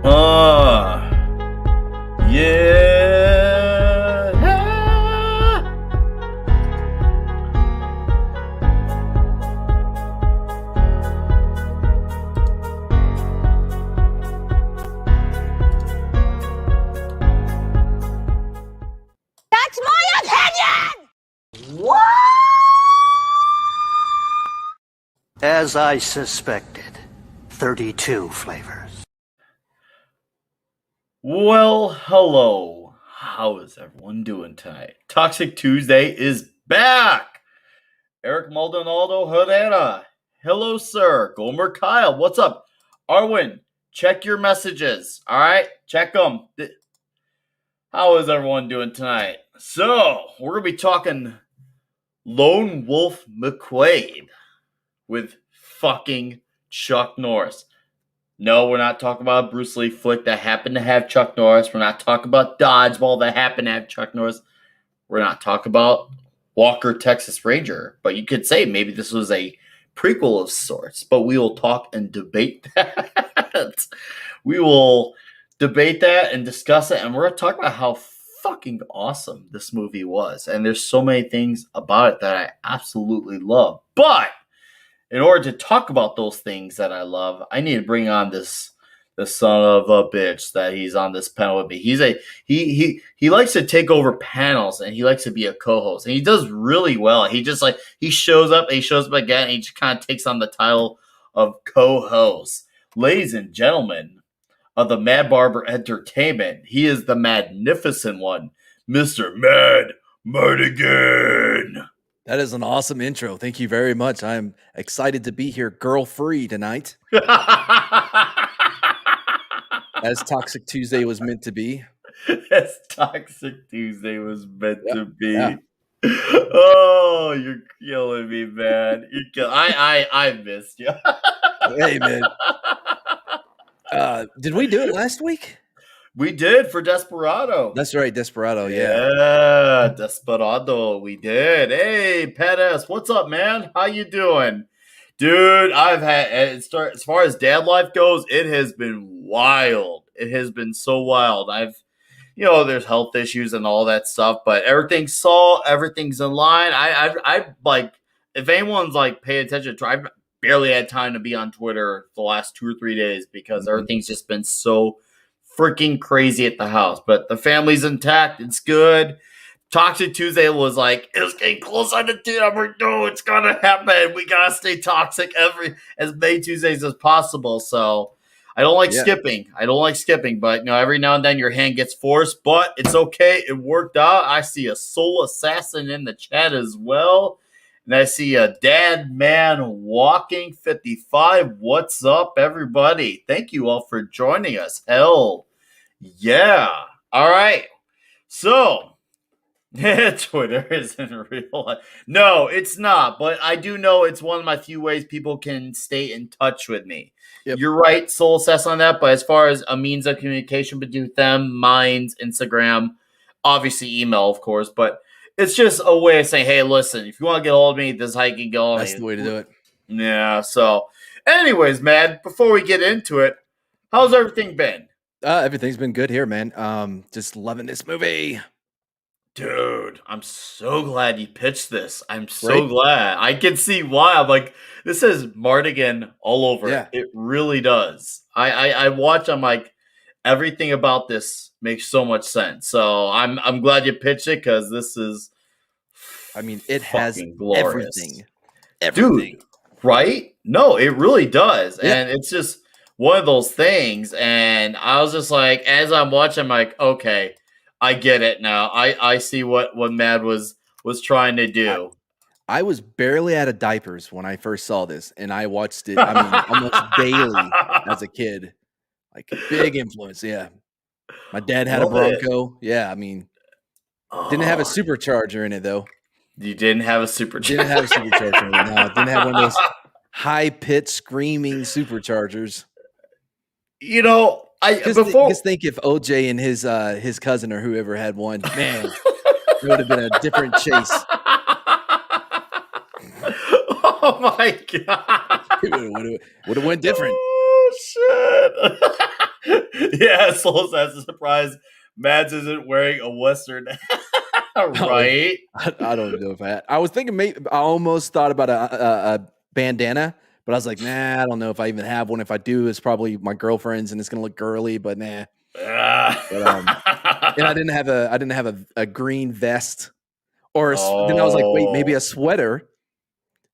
Uh, yeah. That's my opinion! What? As I suspected, 32 flavors. Well, hello. How is everyone doing tonight? Toxic Tuesday is back. Eric Maldonado Herrera. Hello, sir. Gomer Kyle. What's up? Arwin, check your messages. All right? Check them. How is everyone doing tonight? So, we're going to be talking Lone Wolf McQuade with fucking Chuck Norris. No, we're not talking about a Bruce Lee flick that happened to have Chuck Norris. We're not talking about Dodgeball that happened to have Chuck Norris. We're not talking about Walker, Texas Ranger. But you could say maybe this was a prequel of sorts. But we will talk and debate that. We will debate that and discuss it. And we're going to talk about how fucking awesome this movie was. And there's so many things about it that I absolutely love. But in order to talk about those things that I love, I need to bring on this son of a bitch that he's on this panel with me. He likes to take over panels and he likes to be a co-host. And he does really well. He shows up again, and he just kind of takes on the title of co-host. Ladies and gentlemen of the Mad Barber Entertainment, he is the magnificent one, Mr. Mad Martigan. That is an awesome intro. Thank you very much. I'm excited to be here girl-free tonight. As Toxic Tuesday was meant to be. As Toxic Tuesday was meant to be. Yeah. Oh, you're killing me, man. I missed you. Hey, man. Did we do it last week? We did for Desperado. That's right, Desperado, yeah. Yeah, Desperado, we did. Hey, Pat S., what's up, man? How you doing? Dude, I've had, as far as dad life goes, it has been wild. It has been so wild. There's health issues and all that stuff, but everything's in line. I like, if anyone's like pay attention to, I've barely had time to be on Twitter the last 2 or 3 days because everything's just been so freaking crazy at the house, but the family's intact. It's good. Toxic Tuesday was like, it's getting closer to December. No, it's gonna happen. We gotta stay toxic as many Tuesdays as possible. So I don't like skipping. But every now and then your hand gets forced, but it's okay. It worked out. I see a soul assassin in the chat as well. And I see a dad man walking 55. What's up, everybody? Thank you all for joining us. Hell yeah. All right. So, Twitter isn't real life. No, it's not. But I do know it's one of my few ways people can stay in touch with me. Yep. You're right, Soul Assess on that. But as far as a means of communication between them, mine's Instagram, obviously email, of course. But it's just a way of saying, hey, listen, if you want to get a hold of me, this is how you can get a hold of me. That's the way to do it. Yeah. So, anyways, man, before we get into it, how's everything been? Everything's been good here, man. Just loving this movie. Dude, I'm so glad you pitched this. I'm so glad. I can see why. I'm like, this is Martigan all over. Yeah. It really does. I watch, I'm like, everything about this makes so much sense. So I'm glad you pitched it because this is it has glorious. Everything. Dude, right? No, it really does. Yeah. And it's just one of those things, and I was just like, as I'm watching, I'm like, okay, I get it now. I see what Mad was trying to do. I was barely out of diapers when I first saw this, and I watched it, almost daily as a kid. Like, big influence, yeah. My dad had a Bronco. Yeah, didn't have a supercharger in it, though. You didn't have a supercharger? Didn't have a supercharger in it, no. Didn't have one of those high-pitched, screaming superchargers. Just think if OJ and his cousin or whoever had one, man, it would have been a different chase. Oh my god! It would have went different. Oh shit! Yeah, Souls has a surprise. Mads isn't wearing a Western. Right? I don't know if I was thinking maybe I almost thought about a bandana, but I was like, nah, I don't know if I even have one. If I do, it's probably my girlfriend's and it's gonna look girly, but nah. But and I didn't have a green vest or then I was like, wait, maybe a sweater.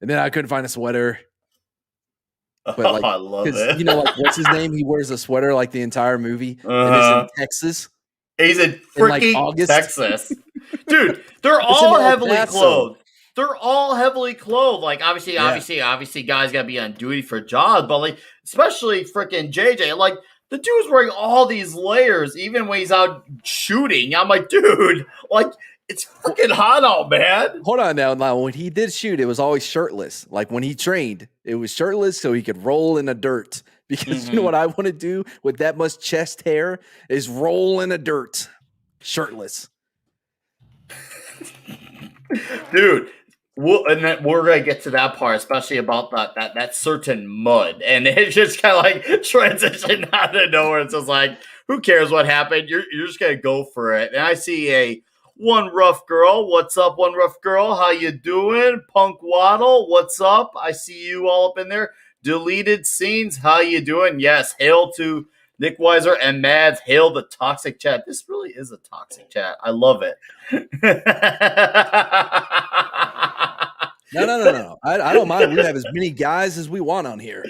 And then I couldn't find a sweater. But like, I love because it. like what's his name? He wears a sweater like the entire movie, and is in Texas. He's in in like freaking August. Texas. Dude, they're It's all in El heavily Paso. clothed. They're all heavily clothed. Like, obviously, guys gotta be on duty for jobs, but like, especially freaking JJ, like, the dude's wearing all these layers, even when he's out shooting. I'm like, dude, like, it's freaking hot out, man. Hold on now. When he did shoot, it was always shirtless. Like when he trained, it was shirtless so he could roll in the dirt. Because you know what I want to do with that much chest hair is roll in the dirt, shirtless. Dude, and then we're gonna get to that part, especially about that certain mud, and it just kind of like transitioned out of nowhere. It's just like, who cares what happened? You're just gonna go for it. And I see a One Rough Girl. What's up, One Rough Girl? How you doing? Punk Waddle, what's up? I see you all up in there. Deleted Scenes, how you doing? Yes, hail to Nick Weiser and Mads. Hail the toxic chat. This really is a toxic chat. I love it. No. I don't mind. We have as many guys as we want on here.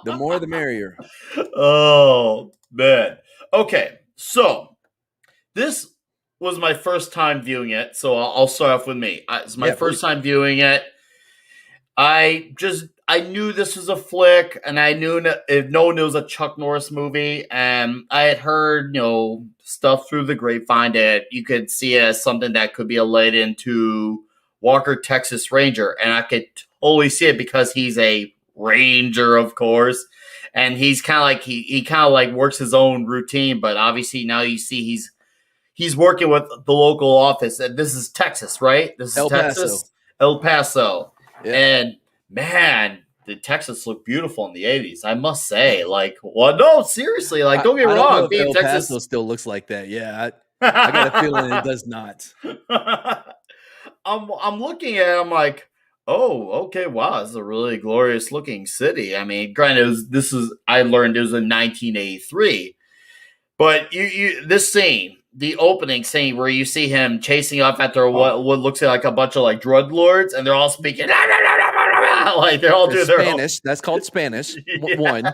The more, the merrier. Oh, man. Okay, so this was my first time viewing it, so I'll start off with me. It's my first time viewing it. I knew this was a flick, and I knew if no one knew it was a Chuck Norris movie, and I had heard, stuff through the grapevine that you could see it as something that could be related into Walker, Texas Ranger, and I could totally see it because he's a ranger, of course, and he's kind of like he kind of like works his own routine, but obviously now you see he's working with the local office, and this is Texas, right? This is Texas, El Paso. Yeah. And man, did Texas look beautiful in the 80s? I must say, no, seriously, don't get me wrong. El Paso still looks like that. Yeah, I got a feeling it does not. I'm looking at it, I'm like, oh, okay, wow, this is a really glorious looking city. I mean, granted, I learned it was in 1983, but this scene. The opening scene where you see him chasing off after what looks like a bunch of drug lords, and they're all speaking like they're all doing Spanish. That's called Spanish. Yeah. 1,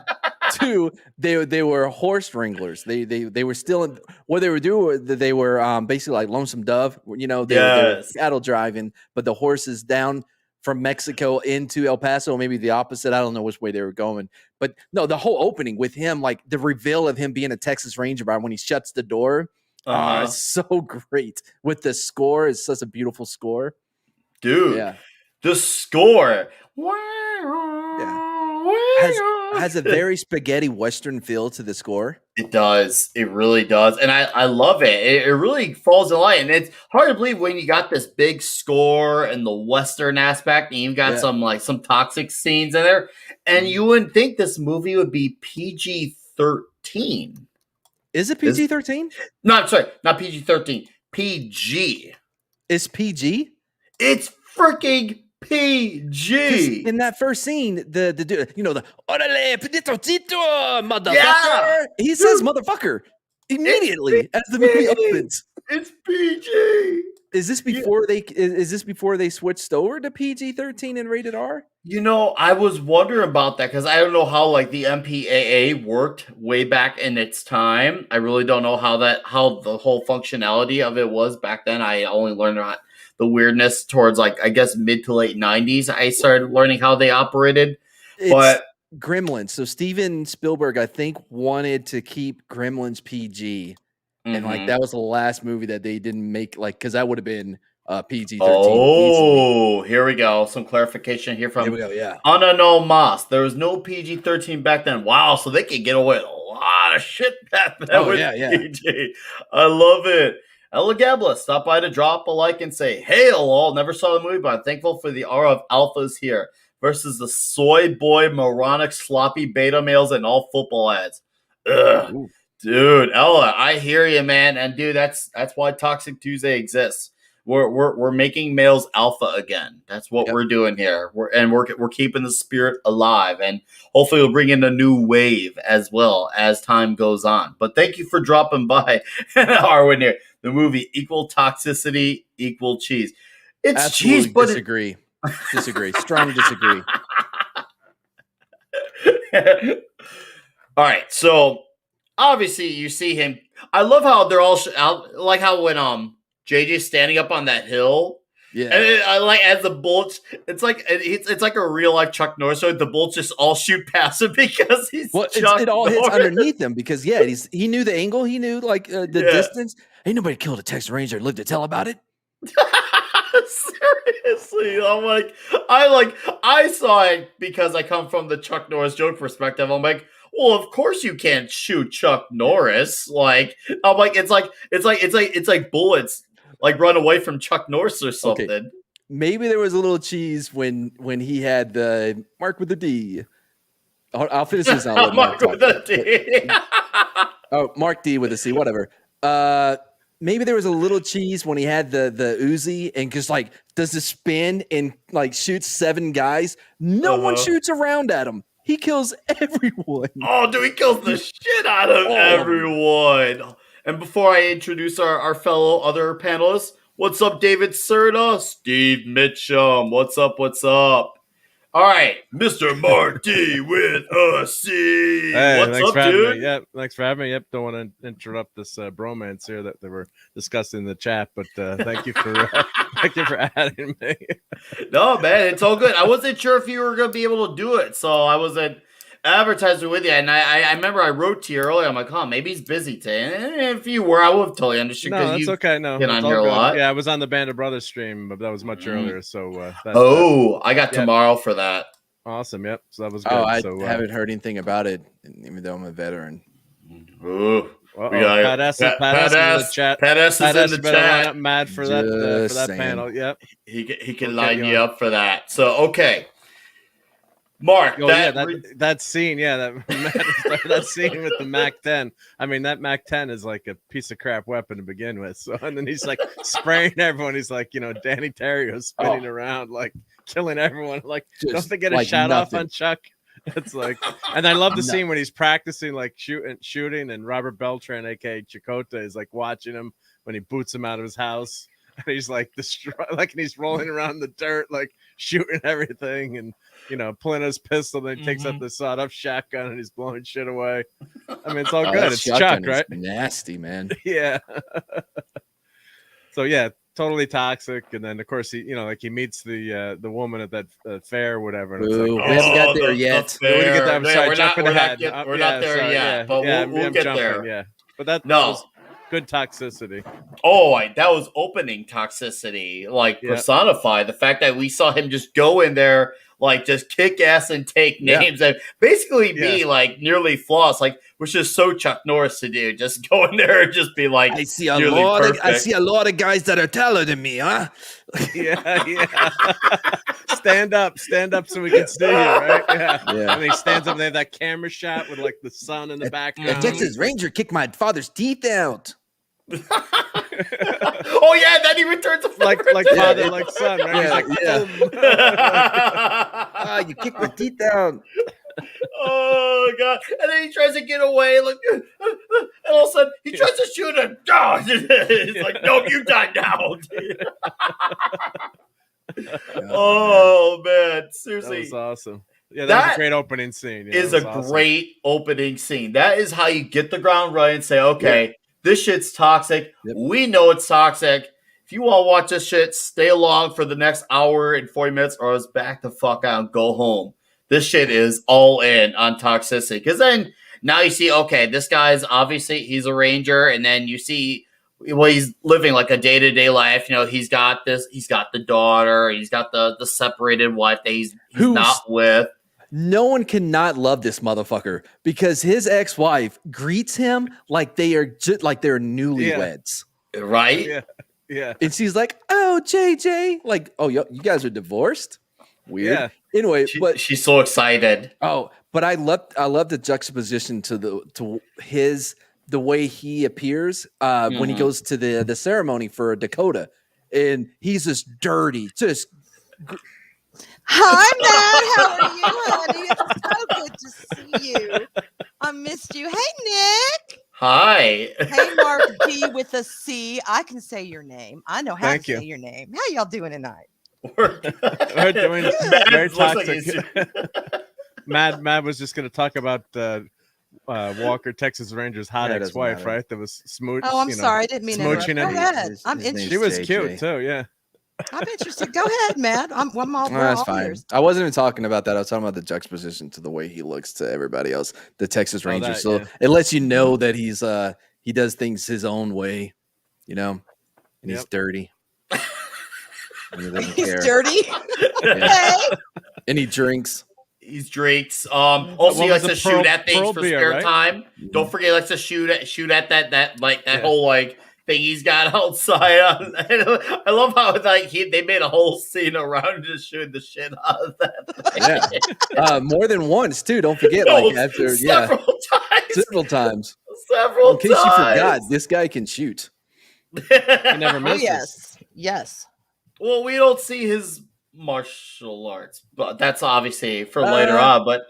2. They were horse wranglers. They were still what they were doing. They were basically like Lonesome Dove. They were cattle driving, but the horses down from Mexico into El Paso, maybe the opposite. I don't know which way they were going. But no, the whole opening with him, like the reveal of him being a Texas Ranger when he shuts the door. It's so great with the score. It's such a beautiful score, dude. Yeah. The score has a very spaghetti western feel to the score. It does. It really does, and I love it. It really falls in line, and it's hard to believe when you got this big score and the western aspect, and you've got some toxic scenes in there, and you wouldn't think this movie would be PG-13. Is it PG-13? No, I'm sorry, not PG-13. PG. It's PG? It's freaking PG. In that first scene, the dude, the orale, pedito tito, motherfucker. He says motherfucker immediately as the movie opens. It's PG. Is this before they switched over to PG-13 and rated R? I was wondering about that because I don't know how the MPAA worked way back in its time. I really don't know how the whole functionality of it was back then. I only learned about the weirdness towards I guess mid to late 90s. I started learning how they operated. But Gremlins. So Steven Spielberg, I think, wanted to keep Gremlins PG. And that was the last movie that they didn't make, because that would have been PG-13. Oh, easily. Here we go. Some clarification here from Anonymous. There was no PG-13 back then. Wow, so they could get away with a lot of shit back then with PG. I love it. Ella Gabla, stop by to drop a like and say, "Hail all, never saw the movie, but I'm thankful for the aura of alphas here." Versus the soy boy, moronic, sloppy beta males and all football ads. Ugh. Ooh. Dude, Ella, I hear you, man. And dude, that's why Toxic Tuesday exists. We're making males alpha again. That's what we're doing here. We're keeping the spirit alive, and hopefully we'll bring in a new wave as well as time goes on. But thank you for dropping by, Arwen here. The movie Equal Toxicity, Equal Cheese. It's Absolutely cheese, but disagree. Disagree. Strong disagree. All right, so obviously you see him. I love how they're all like how when JJ's standing up on that hill. Yeah, and I like as the bullets. It's like a real life Chuck Norris. So the bullets just all shoot past him because he's it all hits underneath him because he knew the angle, he knew like the distance. Ain't nobody killed a Texas Ranger and lived to tell about it. Seriously, I saw it because I come from the Chuck Norris joke perspective. I'm like, well, of course you can't shoot Chuck Norris. Like, I'm like, it's like bullets like run away from Chuck Norris or something. Okay. Maybe there was a little cheese when he had the Mark with the D. I'll finish this out. Mark with the D. Oh, Mark D with a C, whatever. Maybe there was a little cheese when he had the Uzi and just like does the spin and like shoots 7 guys. No one shoots around at him. He kills everyone. Oh, dude, he kills the shit out of everyone. And before I introduce our fellow other panelists, what's up, David Serta? Steve Mitchum, what's up? What's up? All right, Mr. Marty with a C. Hey, what's up, dude? Yep, thanks for having me. Yep, don't want to interrupt this bromance here that they were discussing in the chat, but thank you for adding me. No, man, it's all good. I wasn't sure if you were going to be able to do it, so I wasn't advertising with you. And I remember I wrote to you earlier. I'm like, maybe he's busy today. And if you were, I would have totally understood. No, that's okay. No, get on here a lot. Yeah, I was on the Band of Brothers stream, but that was much earlier. So I got tomorrow for that. Awesome. Yep. So that was good. I haven't heard anything about it, even though I'm a veteran. Ooh. Pat S is in the chat. Pat S is in the chat. Mad for that panel. Yep. He can line you up for that. So okay. Mark, that scene, that scene with the Mac 10. I mean, that Mac 10 is like a piece of crap weapon to begin with. So, and then he's like spraying everyone. He's like, Danny Terrio spinning around, like killing everyone. Like, don't they get a shot off on Chuck? It's like, and I love the scene when he's practicing like shooting, and Robert Beltran, aka Chakotay, is like watching him when he boots him out of his house. And he's like and he's rolling around the dirt, like shooting everything, and pulling his pistol. Then he takes up the sawed-off shotgun and he's blowing shit away. I mean, it's all good. It's Chuck, right? Nasty, man. Yeah. So yeah, totally toxic. And then of course he meets the woman at that fair or whatever. And it's like, we haven't got there yet. We're not there yet, but we'll get there. Yeah, but that was good toxicity. That was opening toxicity, like personified. The fact that we saw him just go in there, like just kick ass and take names and basically be like nearly flawless, like which is so Chuck Norris to do. Just go in there and just be like, I see a lot of guys that are taller than me, huh? Yeah. Stand up so we can see you, right? Yeah. And he stands up. They have that camera shot with like the sun in the background. A Texas Ranger kicked my father's teeth out. Then he returns to like father, like son, right? He's like, you kicked my teeth out. Oh god! And then he tries to get away, like, and all of a sudden he tries to shoot him. He's like, "No, you die now." Man, seriously, that was awesome. Yeah, that was a great opening scene. Great opening scene. That is how you get the ground right and say, okay. This shit's toxic. Yep. We know it's toxic. If you want to watch this shit, stay along for the next hour and 40 minutes or else back the fuck out and go home. This shit is all in on toxicity. Because then now you see, okay, this guy's obviously, he's a ranger. And then you see, he's living like a day-to-day life. He's got the daughter. He's got the separated wife that he's not with. No one cannot love this motherfucker because his ex-wife greets him like they're newlyweds. Right? Yeah. Yeah. And she's like, "Oh, JJ, like, oh, you guys are divorced? Weird." Yeah. Anyway, but She's so excited. but I love the juxtaposition to the way he appears when he goes to the ceremony for Dakota, and he's just dirty, just Hi, Matt. How are you, honey? It's so good to see you. I missed you. Hey, Nick. Hi. Hey, Mark G with a C. I can say your name. I know how Thank to you. say your name. How y'all doing tonight? We're doing very Looks like toxic. he's- Matt was just going to talk about Walker, Texas Rangers' hot Yeah, it doesn't ex-wife, matter. right? That was smooch. Oh, I'm sorry. I didn't mean to interrupt. smooching Go him. ahead. His I'm name's interested. She was JJ. cute too. Yeah. I'm interested. Go ahead, Matt. we're That's all fine. ears. I wasn't even talking about that. I was talking about the juxtaposition to the way he looks to everybody else, the Texas Oh, Rangers. that, So yeah. it lets you know that he does things his own way, and he's Yep. dirty. And he doesn't He's care. dirty. Yeah. Okay. And he drinks. He's drinks. Also, he What was likes to the shoot Pearl- at things Pearl for beer, spare right? time. Mm-hmm. Don't forget, he likes to shoot at that Yeah. whole like thing he's got outside. I love how like they made a whole scene around just shooting the shit out of that. Yeah. More than once too. Don't forget, No, like after several times. several times. Several In case you forgot, times. this guy can shoot. He never Oh, misses. yes. Yes. Well, we don't see his martial arts, but that's obviously for later on. But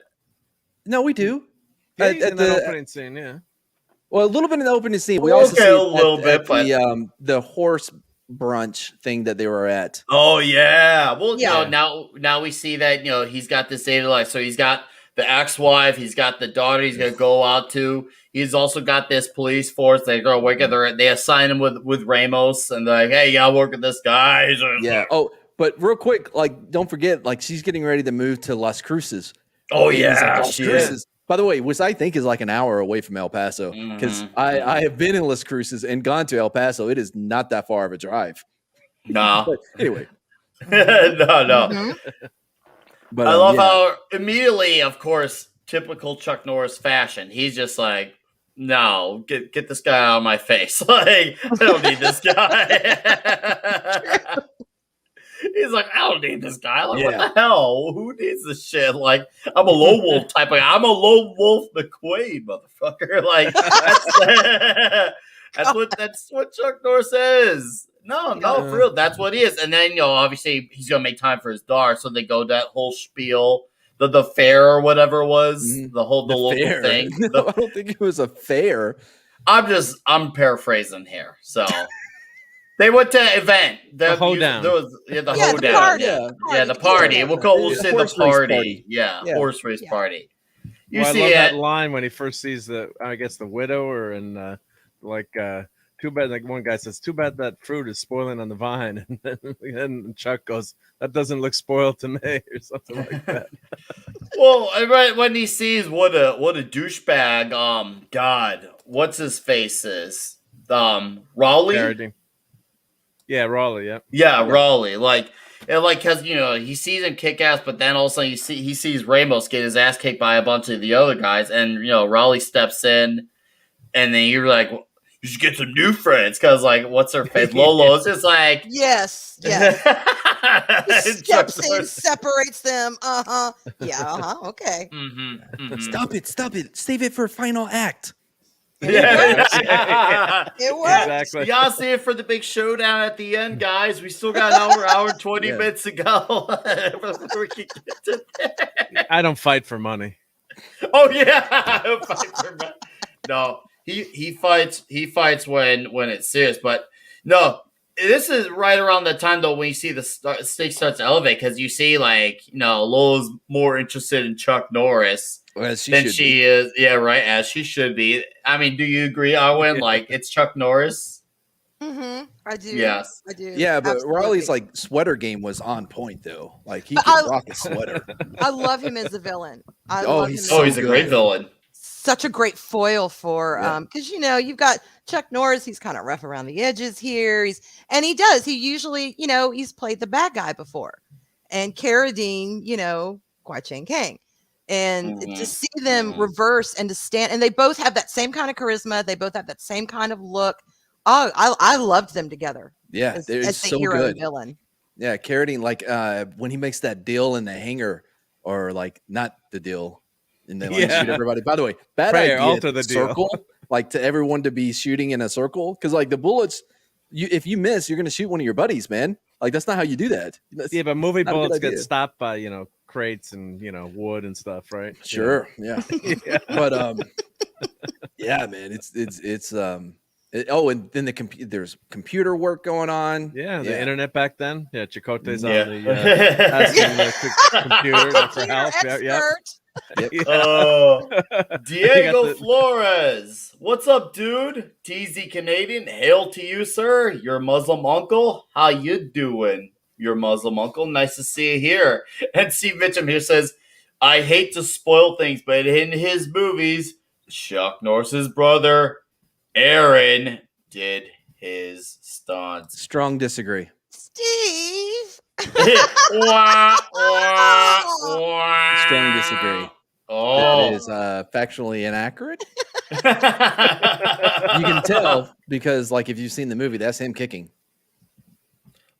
No, we do. Yeah, At- he's at in that the- opening scene. Yeah. Well, a little bit in the opening scene. We also Okay, see a it little bit, at the horse brunch thing that they were at. oh yeah, well Yeah. now we see that he's got this daily life. So he's got the ex-wife, he's got the daughter he's gonna go out to. He's also got this police force. They go work at they assign him with Ramos, and they're like, hey, you gotta work with this guy. Yeah. Oh, but real quick, like, don't forget, like, she's getting ready to move to Las Cruces. Oh And he's like, yeah, Las she Cruces. is. By the way, which I think is like an hour away from El Paso, because Mhm. I have been in Las Cruces and gone to El Paso. It is not that far of a drive. No, But anyway, no. Mhm. but I love yeah. how immediately, of course, typical Chuck Norris fashion. He's just like, no, get this guy out of my face. Like, I don't need this guy. He's like, I don't need this guy. Like, Yeah. what the hell? Who needs this shit? Like, I'm a lone wolf type of guy. I'm a lone wolf McQuade, motherfucker. Like, that's what Chuck Norris is. No, for real. That's what he is. And then, obviously he's gonna make time for his daughter, so they go that whole spiel, the fair or whatever it was, Mhm. the local fair. thing. No, I don't think it was a fair. I'm paraphrasing here. So they went to an event. The hoedown. There was the Yeah, the hoedown. party. Yeah, the party. We'll say the Horse race party. party. Yeah, Yeah. horse race Yeah. party. You Well, I see love it. that line when he first sees the widower and too bad. Like one guy says, "Too bad that fruit is spoiling on the vine," and then Chuck goes, "That doesn't look spoiled to me," or something like that. Well, right when he sees what a douchebag. God, what's his face is? Raleigh. Parody. Yeah, Raleigh. Yeah. Yeah, Raleigh. Like, because he sees him kick ass, but then all of a sudden he sees Ramos get his ass kicked by a bunch of the other guys, and Raleigh steps in, and then you're like, you should get some new friends, because like, what's her face? Lolo's just like, Yes. Yes. He And Chuck steps in, Norris- separates them. Yeah. Okay. Mhm. Stop it. Save it for final act. Yeah. It works. Exactly. Y'all see it for the big showdown at the end, guys. We still got an hour and 20 Yeah. minutes to go. Before we can get to that. I don't fight for money. Oh yeah, no. He fights when it's serious, but no. This is right around the time though when you see the stake starts to elevate, because you see like Lola's more interested in Chuck Norris As she than should she is. Yeah, right, as she should be. I mean, do you agree, Arwen? Like, it's Chuck Norris. I do. Yes. I do. be. Yeah, but Absolutely. Raleigh's like sweater game was on point though. Like he But could rock a sweater. I love him as a villain. I Oh, love he's him so as He's a good. great villain. such a great foil for Yeah. because you've got Chuck Norris. He's kind of rough around the edges here. He usually he's played the bad guy before, and Carradine, Kwai Chang Kang, and Mhm. to see them Mhm. reverse and to stand, and they both have that same kind of charisma. They both have that same kind of look. Oh, I loved them together. Yeah, as they're the so hero good. and villain. Yeah, Carradine, like when he makes that deal in the hangar, or like not the deal, and then like shoot Yeah. everybody. By the way, bad Prayer, idea. alter the deal. Circle, like to everyone to be shooting in a circle, because like the bullets, if you miss, you're gonna shoot one of your buddies, man. Like that's not how you do that. That's Yeah, but movie not a good bullets get idea. stopped by crates and wood and stuff, right? Sure, yeah, Yeah. but yeah, man, oh, and then there's computer work going on. Yeah, the internet back then. Yeah, Chakotay's Yeah. on the asking the computer for help. Yeah, Expert. yeah. Oh, Diego You got the- Flores. What's up, dude? TZ Canadian. Hail to you, sir. Your Muslim uncle. How you doing? Your Muslim uncle. Nice to see you here. And Steve Mitchum here says, I hate to spoil things, but in his movies, Chuck Norris's brother, Aaron, did his stunts. Strong disagree. Steve. Wah, wah, wah. Strong disagree. Oh. That is factually inaccurate. You can tell because, like, if you've seen the movie, that's him kicking.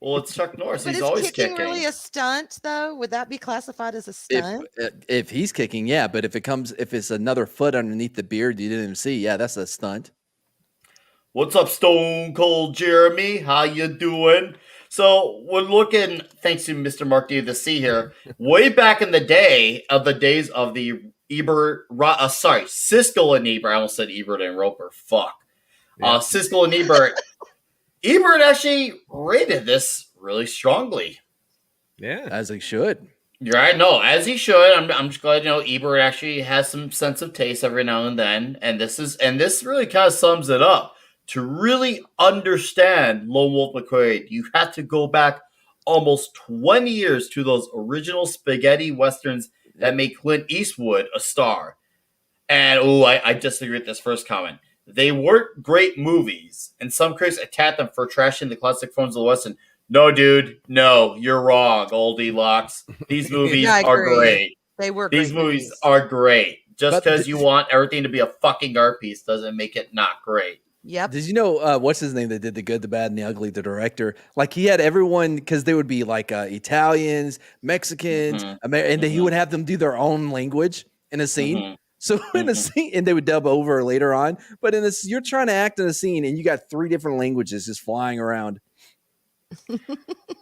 Well, it's Chuck Norris. But He's is always kicking kicking. really a stunt, though? Would that be classified as a stunt? If he's kicking, yeah. But if it's another foot underneath the beard you didn't even see, yeah, that's a stunt. What's up, Stone Cold Jeremy? How you doing? So we're looking, thanks to Mr. Mark D. the C here, way back in the days of the Ebert, Siskel and Ebert. I almost said Ebert and Roper. Fuck. Yeah. Siskel and Ebert. Ebert actually rated this really strongly. Yeah. As he should. You're right. No, as he should. I'm just glad Ebert actually has some sense of taste every now and then, and this really kind of sums it up. To really understand Lone Wolf McQuade, you have to go back almost 20 years to those original spaghetti westerns that made Clint Eastwood a star. And I disagree with this first comment. They weren't great movies, and some critics attacked them for trashing the classic forms of the western. No, dude, no, you're wrong, oldie locks. These movies Yeah, I are agree. great. They were These great movies are great. Just But because you want everything to be a fucking art piece doesn't make it not great. Yep. Did you know what's his name that did the good, the bad, and the ugly? The director, like he had everyone because they would be like Italians, Mexicans, and he would have them do their own language in a scene. So in a scene, and they would dub over later on. But in this, you're trying to act in a scene, and you got 3 different languages just flying around.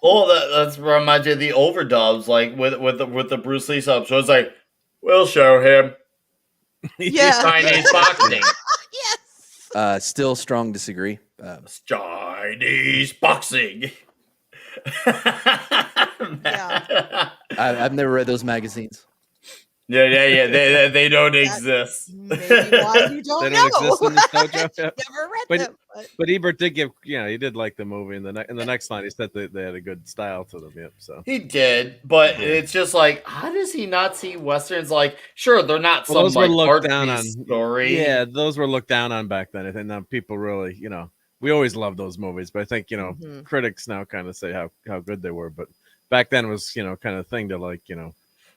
That's reminds me of the overdubs, like with the Bruce Lee sub. So it's like, we'll show him Yeah. Chinese boxing. Yes. Still strong disagree. Chinese boxing. Yeah. I've never read those magazines. Yeah. They don't exist. Maybe why you don't They know. don't exist in this dojo. Yeah. Never read But- them. But Ebert did give, he did like the movie. In the next line, he said that they had a good style to them. Yep. So He did, but it's just like, how does he not see westerns? Like, sure, they're not Well, those some were like looked art down piece on. story. Yeah, those were looked down on back then. I think now people really, we always love those movies, but I think critics now kind of say how good they were. But back then was kind of a thing to like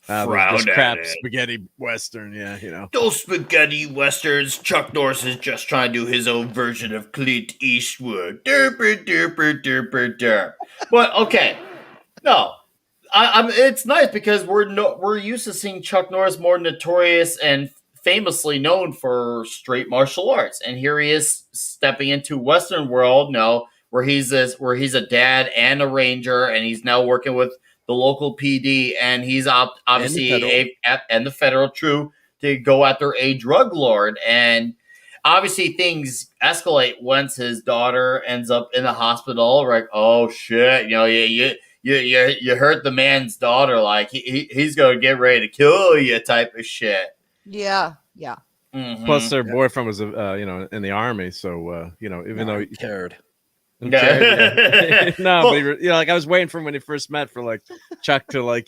Frown this at crap it. spaghetti western. Yeah, Those spaghetti westerns. Chuck Norris is just trying to do his own version of Clint Eastwood. Derp, derp, derp, derp. But okay, no, it's nice because we're used to seeing Chuck Norris more notorious and famously known for straight martial arts, and here he is stepping into Western world now, where he's a dad and a ranger, and he's now working with the local PD, and he's obviously and the federal true to go after a drug lord. And obviously things escalate once his daughter ends up in the hospital. Like, oh shit, you hurt the man's daughter, like he's gonna get ready to kill you, type of shit. Yeah. Mhm. Plus, their boyfriend was, in the army, so even though he cared. Yeah. no, but like I was waiting for him when he first met for like Chuck to like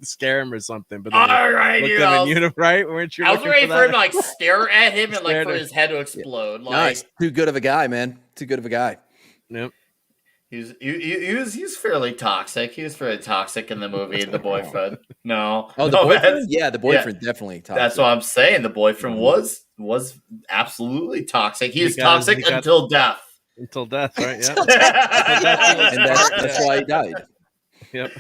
scare him or something. But then All right, right? Weren't you? I was looking ready for for him to that? like stare at him and like Stare for at his head to explode. Like, Nice, too good of a guy, man. Too good of a guy. Yep. He was fairly toxic. He was fairly toxic in the movie. The boyfriend, no, Oh, the no, boyfriend? Yeah, the boyfriend definitely toxic. That's what I'm saying. The boyfriend was absolutely toxic. He was toxic he got- until death. Until death, right? Yeah. Until death. And that's why he died. Yep.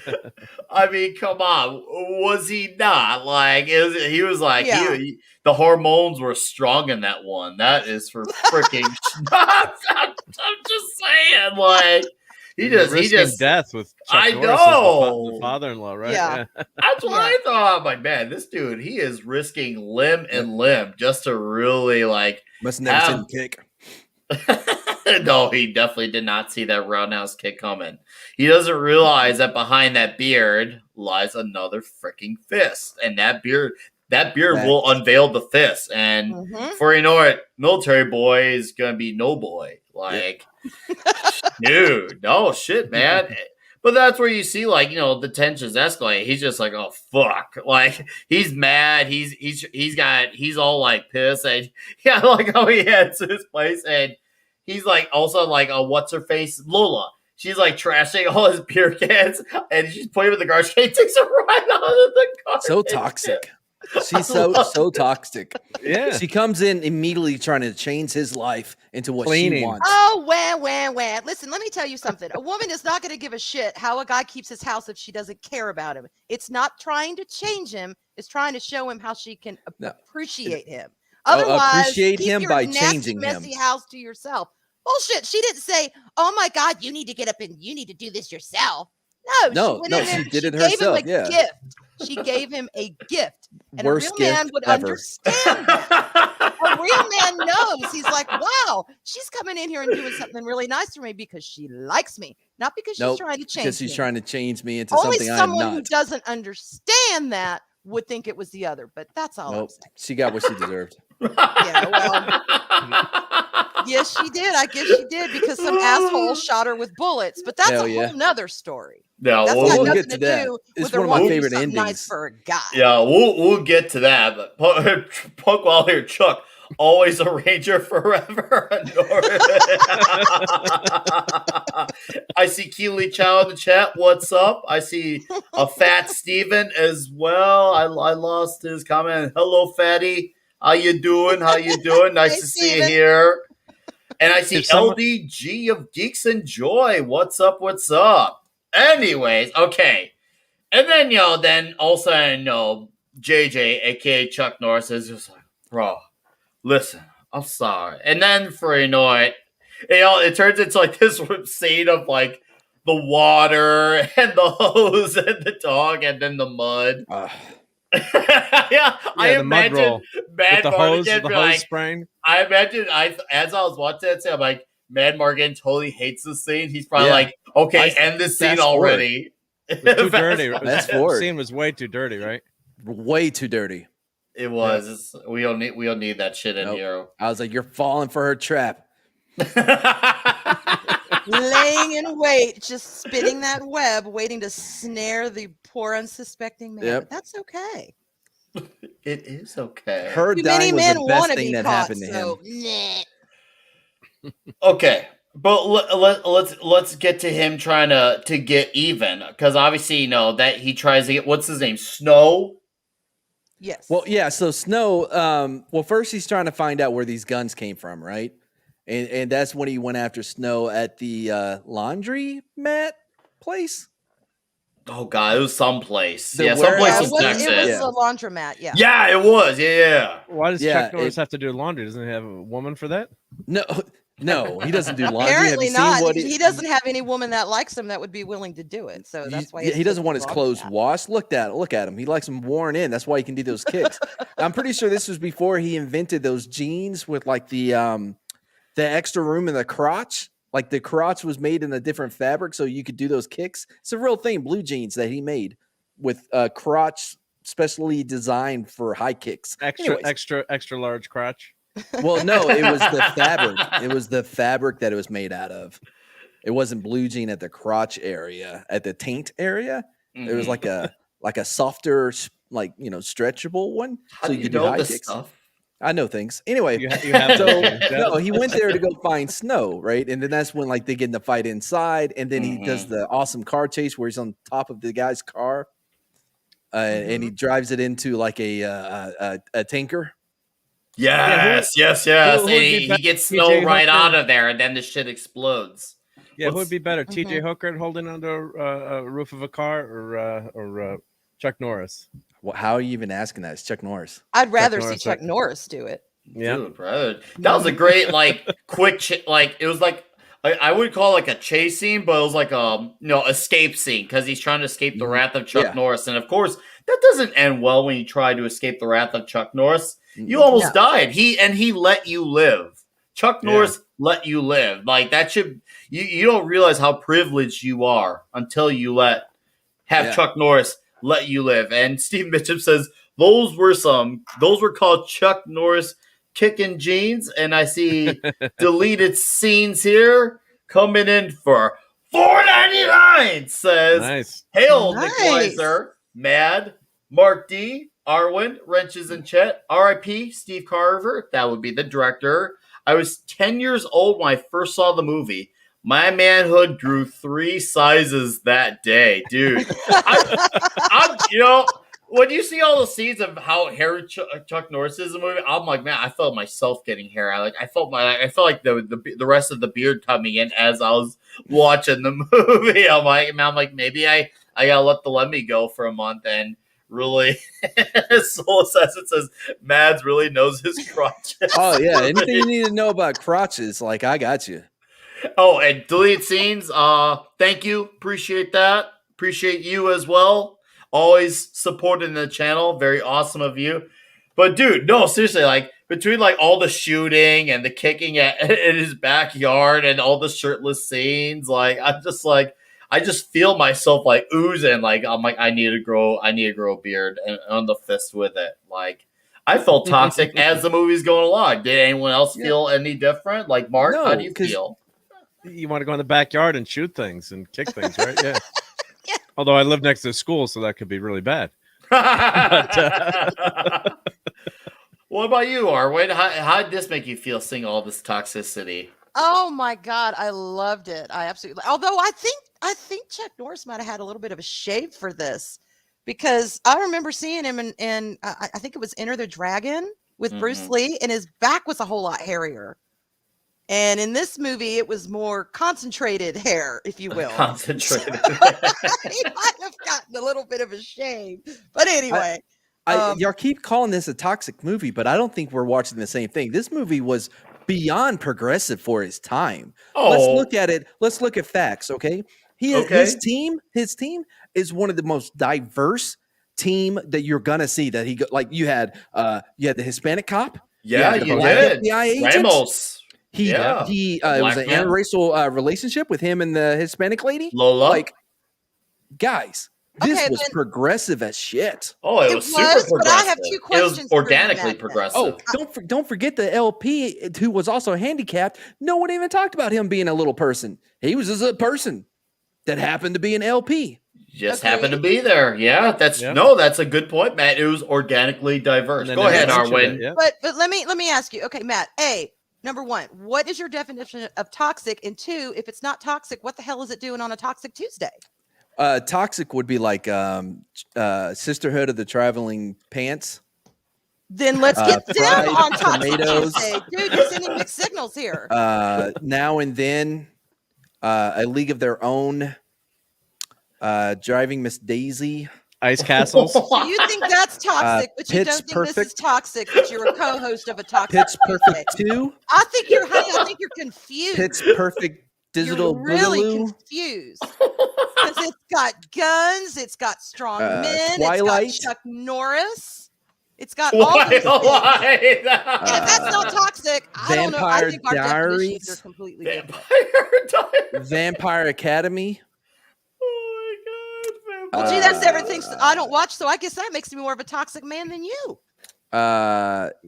I mean, come on, was he not? Like, he was like, Yeah. the hormones were strong in that one. That is for freaking. I'm just saying, like, he risking just. death with Chuck I Norris as know. the father-in-law, right? Yeah. That's what Yeah. I thought. I'm like, man, this dude, he is risking limb and limb just to really like. Must have never seen him kick. No, he definitely did not see that roundhouse kick coming. He doesn't realize that behind that beard lies another freaking fist, and that beard will unveil the fist. And for you know it, military boy is gonna be no boy. Like, dude, no shit, man. But that's where you see, like, you know, the tensions escalate. He's just like, oh fuck, like he's mad. He's all like pissed, and yeah, like how he heads to his place, and he's like also like a what's her face Lola. She's like trashing all his beer cans, and she's putting him in the garbage. He takes it right out of the garbage. So toxic. She's so toxic. Yeah. She comes in immediately trying to change his life into what Cleaning. she wants. Oh, wah. Listen, let me tell you something. A woman is not going to give a shit how a guy keeps his house if she doesn't care about him. It's not trying to change him. It's trying to show him how she can appreciate him. Otherwise, appreciate keep him your by nasty, changing messy him. house to yourself. Bullshit. She didn't say, "Oh my God, you need to get up and you need to do this yourself." No, she did it gave herself. him a Yeah, gift. She gave him a gift, and worst a real man gift would ever. understand that. A real man knows. He's like, wow, she's coming in here and doing something really nice for me because she likes me, not because she's trying to change because she's me. trying to change me into Only something I am someone who not. doesn't understand that would think it was the other, but that's all I'm saying. She got what she deserved. Yeah, well, yes, she did. I guess she did because some asshole shot her with bullets, but that's a whole nother story. No, That's got we'll nothing get to that. do It's with her one of my wanting to do favorite something nice endings. for a guy. Yeah, we'll get to that. But Punk while here, Chuck, always a Ranger forever. I see Keely Chow in the chat. What's up? I see a Fat Steven as well. I lost his comment. Hello, Fatty. How you doing? Nice Hey, to see you Steven. here. And I see If someone- LDG of Geeks and Joy. What's up? Anyways, okay. And then, then also, JJ, aka Chuck Norris, is just like, bro, listen, I'm sorry. And then for it turns into like this scene of like the water and the hose and the dog and then the mud. I the mud roll imagine Mad with the hose, Martigan the be hose like, spraying. I imagine as I was watching that scene, I'm like, Mad Martigan totally hates this scene. He's probably like, okay, end this scene fast forward. already. It was too dirty. Fast The forward. scene was way too dirty, right? Way too dirty. It was. We don't need that shit in here. I was like, you're falling for her trap. Laying in wait, just spinning that web, waiting to snare the poor unsuspecting man. Yep. But that's okay. It is okay. Her Too dying many was men the want best to thing be that caught, happened to him. so meh. Okay, but let's get to him trying to get even, because obviously that he tries to get, what's his name, Snow. Yes. Well, yeah. So Snow. Well, first he's trying to find out where these guns came from, right? And that's when he went after Snow at the laundry mat place. Oh god, it was someplace. Someplace yeah, in it was Texas. a laundromat. Yeah. Yeah, it was. Yeah. Why does Yeah, Chuck Norris have to do laundry? Doesn't he have a woman for that? No, he doesn't do laundry. Have Apparently you seen not. what He doesn't have any woman that likes him that would be willing to do it. So that's why he doesn't want his clothes laundromat. washed. Look at him. He likes them worn in. That's why he can do those kicks. I'm pretty sure this was before he invented those jeans with like the extra room in the crotch. Like the crotch was made in a different fabric, so you could do those kicks. It's a real thing. Blue jeans that he made with crotch specially designed for high kicks. Extra large crotch. Well, no, it was the fabric. It was the fabric that it was made out of. It wasn't blue jean at the crotch area, at the taint area. Mm-hmm. It was like a softer, stretchable one. How so do you you could do know high this kicks. stuff? I know things. Anyway, You have so those, yeah. no, he went there to go find Snow, right? And then that's when they get in the fight inside, and then he does the awesome car chase where he's on top of the guy's car, and he drives it into like a tanker. Yes. who And would be he better, gets TJ snow right Hooker? out of there, and then the shit explodes. Yeah, who What's- would be better, TJ Mhm. Hooker holding onto a roof of a car, or Chuck Norris? Well, how are you even asking that? It's Chuck Norris. I'd rather see Norris, Chuck right? Norris do it. Yeah, Dude, bro, that was a great quick it was like I would call it like a chase scene, but it was like escape scene because he's trying to escape the Mhm. wrath of Chuck Yeah. Norris, and of course that doesn't end well when you try to escape the wrath of Chuck Norris. You Mm-mm. almost No. died. He let you live. Chuck Yeah. Norris let you live. Like that should you don't realize how privileged you are until you have Yeah. Chuck Norris let you live. And Steve Mitchum says those were called Chuck Norris kicking jeans, and I see deleted scenes here coming in for $4.99. Says nice. Hail Nice. Nick Weiser, Mad, Mark D, Arwen, Wrenches and Chet, R.I.P. Steve Carver. That would be the director. I was 10 years old when I first saw the movie. My manhood grew 3 sizes that day, dude. I'm when you see all the scenes of how hairy Chuck Norris is in the movie, I'm like, man, I felt myself getting hair. I felt like the rest of the beard coming in as I was watching the movie. I'm like, maybe I gotta let the lemmy go for a month and really. Soul Assassin says Mads really knows his crotches. Oh yeah, anything you need to know about crotches, like I got you. Oh, and deleted scenes. Thank you, appreciate that. Appreciate you as well. Always supporting the channel. Very awesome of you. But dude, no, seriously, like between like all the shooting and the kicking in his backyard and all the shirtless scenes, I just feel myself like oozing. Like I'm like, I need to grow a beard and on the fist with it. Like I felt toxic as the movie's going along. Did anyone else feel any different? Like Mark, how do you feel? You want to go in the backyard and shoot things and kick things, right? Yeah. Although I live next to a school, so that could be really bad. What about you, Arwen? How did this make you feel seeing all this toxicity? Oh my God, I loved it. I absolutely. Although I think Chuck Norris might have had a little bit of a shave for this, because I remember seeing him in I think it was Enter the Dragon with Bruce Lee, and his back was a whole lot hairier. And in this movie, it was more concentrated hair, if you will. Concentrated. He might have gotten a little bit of a shave, but anyway. Y'all keep calling this a toxic movie, but I don't think we're watching the same thing. This movie was beyond progressive for his time. Oh. Let's look at it. Let's look at facts, okay? His team is one of the most diverse team that you're gonna see. That you had the Hispanic cop. Yeah, the you black did. FBI agent. Ramos. It was an interracial relationship with him and the Hispanic lady. Lola. Like, guys, this Okay, was then- progressive as shit. Oh, it was super progressive. but I have two It was questions for you, organically Matt. progressive. Oh, don't forget the LP who was also handicapped. No one even talked about him being a little person. He was just a person that happened to be an LP. Just Agreed. happened to be there. Yeah, that's a good point, Matt. It was organically diverse. Go ahead, Arwen. Yeah. But let me ask you. Okay, Matt. Number one, what is your definition of toxic? And 2, if it's not toxic, what the hell is it doing on a Toxic Tuesday? Toxic would be like Sisterhood of the Traveling Pants. Then let's get down fried on Toxic tomatoes. Tuesday. Dude, you're sending mixed signals here. Now and then, A League of Their Own. Driving Miss Daisy. Ice Castles. So you think that's toxic, but you Pitch don't think this is Perfect. toxic, but you're a co-host of a Toxic Pitch Tuesday. Perfect 2. I think you're confused. Pitch Perfect Digital You're really Boogaloo. confused. Because it's got guns, it's got strong men, Twilight. it's got Chuck Norris, it's got all these things. Twilight. And if that's not toxic, I don't know. I Vampire think our Diaries. definitions are completely different. Vampire Diaries. Vampire Academy. Oh my God. Well, gee, that's everything I don't watch, so I guess that makes me more of a toxic man than you.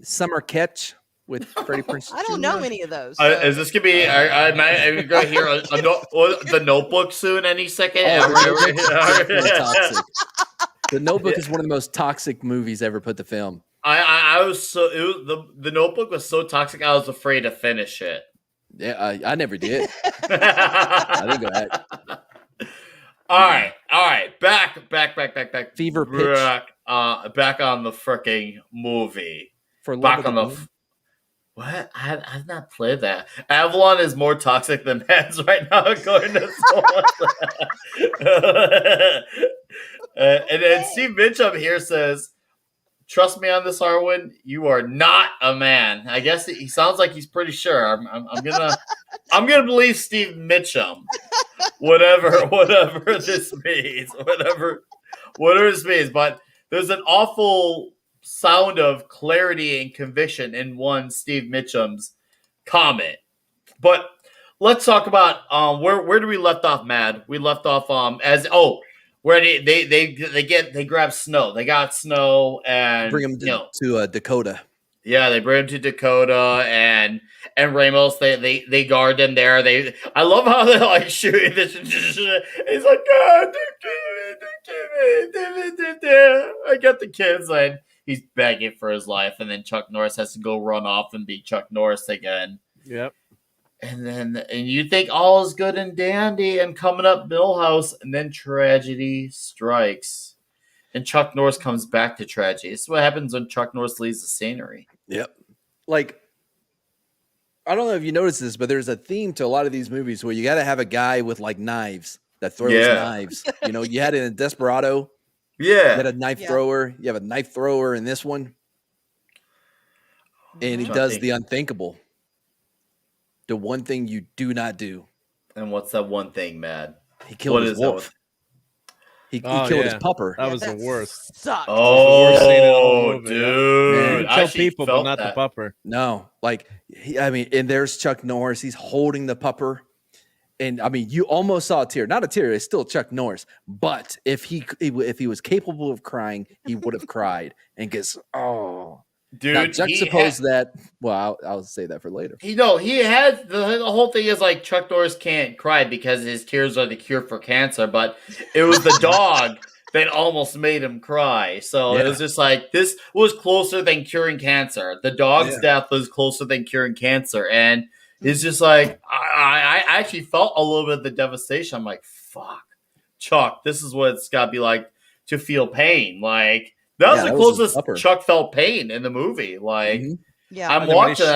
Summer Catch with Freddie Prinze. I don't know any of those. Is this gonna be? Am I going to hear the Notebook soon? Any second? Definitely toxic. The Notebook is one of the most toxic movies ever put to film. I was the Notebook was so toxic. I was afraid to finish it. Yeah, I never did. I didn't go ahead. All right. Back. Fever Pitch. Back on the freaking movie. For Love Back of on the the Moon. What? I've not played that. Avalon is more toxic than Mads right now, according to someone. And then Steve Mitchum here says, "Trust me on this, Arwen. You are not a man." I guess he sounds like he's pretty sure. I'm gonna believe Steve Mitchum. Whatever this means. Whatever this means. But there's an awful sound of clarity and conviction in one Steve Mitchum's comment. But let's talk about where do we left off, Mad? We left off where they grab Snow. They got Snow and Bring him to Dakota. Yeah, they bring him to Dakota and Ramos. They guard him there. I love how they're like shooting this. He's like, God, I got the kids, and he's begging for his life. And then Chuck Norris has to go run off and be Chuck Norris again. Yep. And you think all is good and dandy, and coming up Millhouse, and then tragedy strikes. And Chuck Norris comes back to tragedy. This is what happens when Chuck Norris leaves the scenery. Yep. Like, I don't know if you noticed this, but there's a theme to a lot of these movies where you got to have a guy with like knives that throws knives. You know, you had it in Desperado. Yeah. You had a knife thrower. You have a knife thrower in this one. And he does the unthinkable. The one thing you do not do. And what's that one thing, Matt? He killed his wolf. He killed his pupper. That was the worst. Sucked. Oh, dude. I kill people, but not the pupper. No. Like, and there's Chuck Norris. He's holding the pupper. And, I mean, you almost saw a tear. Not a tear. It's still Chuck Norris. But if he was capable of crying, he would have cried. And gets, Dude, now, juxtapose that. Well, I'll say that for later. He had the whole thing is like Chuck Norris can't cry because his tears are the cure for cancer, but it was the dog that almost made him cry. So it was just like, this was closer than curing cancer. The dog's death was closer than curing cancer. And it's just like, I actually felt a little bit of the devastation. I'm like, fuck, Chuck, this is what it's got to be like to feel pain. Like, that was the closest Chuck felt pain in the movie. Like, I'm watching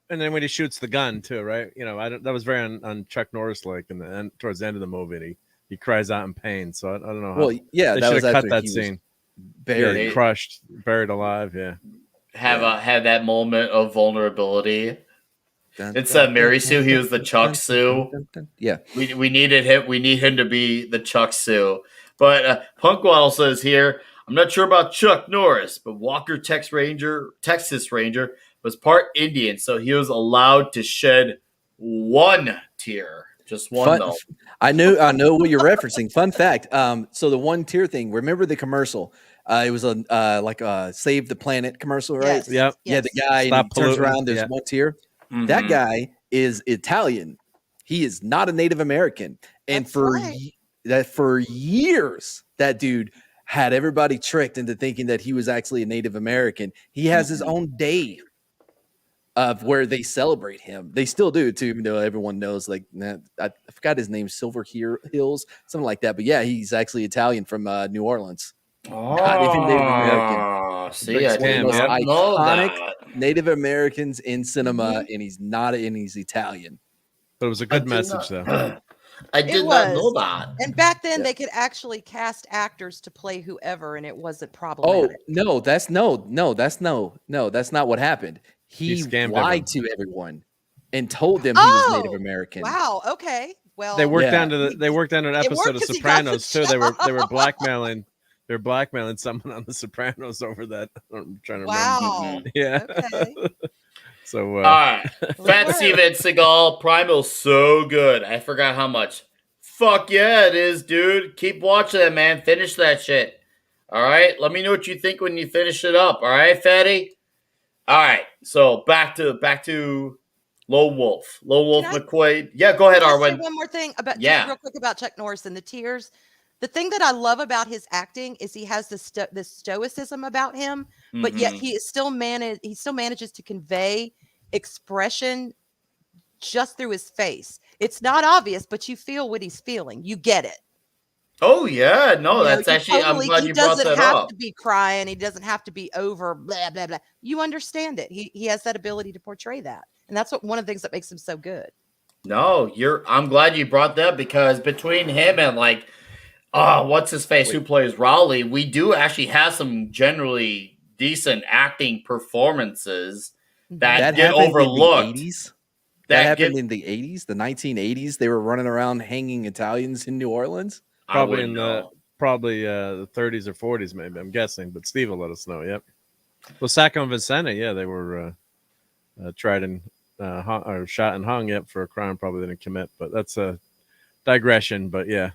and then when he shoots the gun too, right? You know, that was very on Chuck Norris like, and towards the end of the movie, and he cries out in pain. So I don't know. Well, yeah, they that should was have cut that scene. Buried, crushed, buried alive. Yeah, had that moment of vulnerability. Instead of Mary Sue, he was the Chuck Sue. Yeah, we needed him. We need him to be the Chuck Sue. But Punkwaddle says here, I'm not sure about Chuck Norris, but Walker, Texas Ranger, was part Indian, so he was allowed to shed one tear. Just one, though. I know what you're referencing. Fun fact. So the one tear thing, remember the commercial? It was a Save the Planet commercial, right? Yes. Yep. Yeah, the guy turns around, there's one tear. Mm-hmm. That guy is Italian. He is not a Native American. And for years, that dude had everybody tricked into thinking that he was actually a Native American. He has his own day of where they celebrate him. They still do too, even though everyone knows. Like, I forgot his name, Silver Hills, something like that. But yeah, he's actually Italian from New Orleans. Not even Native American. See, I didn't know that. Native Americans in cinema, and he's not, and he's Italian. But it was a good message, though. I did not know that. And back then, they could actually cast actors to play whoever, and it wasn't problematic. Oh, that's not what happened. He lied to everyone and told them he was Native American. Wow. Okay. Well, they worked down to an episode of Sopranos too. They were blackmailing. They're blackmailing someone on the Sopranos over that. I'm trying to remember. Wow. Yeah. Okay. So, all right. Fat Steven Seagal, Primal's so good. I forgot how much. Fuck yeah, it is, dude. Keep watching it, man. Finish that shit. All right. Let me know what you think when you finish it up. All right, Fatty. All right. So back to Lone Wolf. McQuade. Yeah, go ahead, Arwen. One more thing about just real quick about Chuck Norris and the tears. The thing that I love about his acting is he has this stoicism about him, but yet he still manages to convey expression just through his face. It's not obvious, but you feel what he's feeling. You get it. Oh yeah, no, You know, that's you actually. I'm totally glad he you brought doesn't that have up. to be crying, he doesn't have to be over blah blah blah. You understand it. He has that ability to portray that. And that's what one of the things that makes him so good. No, I'm glad you brought that because between him and like, what's his face Wait. who plays Raleigh, we do actually have some generally decent acting performances that That get happened in the overlooked. 80s. That That happened get in the 80s, the 1980s. They were running around hanging Italians in New Orleans. I Probably wouldn't in know. the 30s or 40s, maybe. I'm guessing, but Steve will let us know. Yep. Well, Sacco and Vincenti, yeah, they were tried and or shot and hung. Yep, for a crime probably they didn't commit. But that's a digression. But yeah,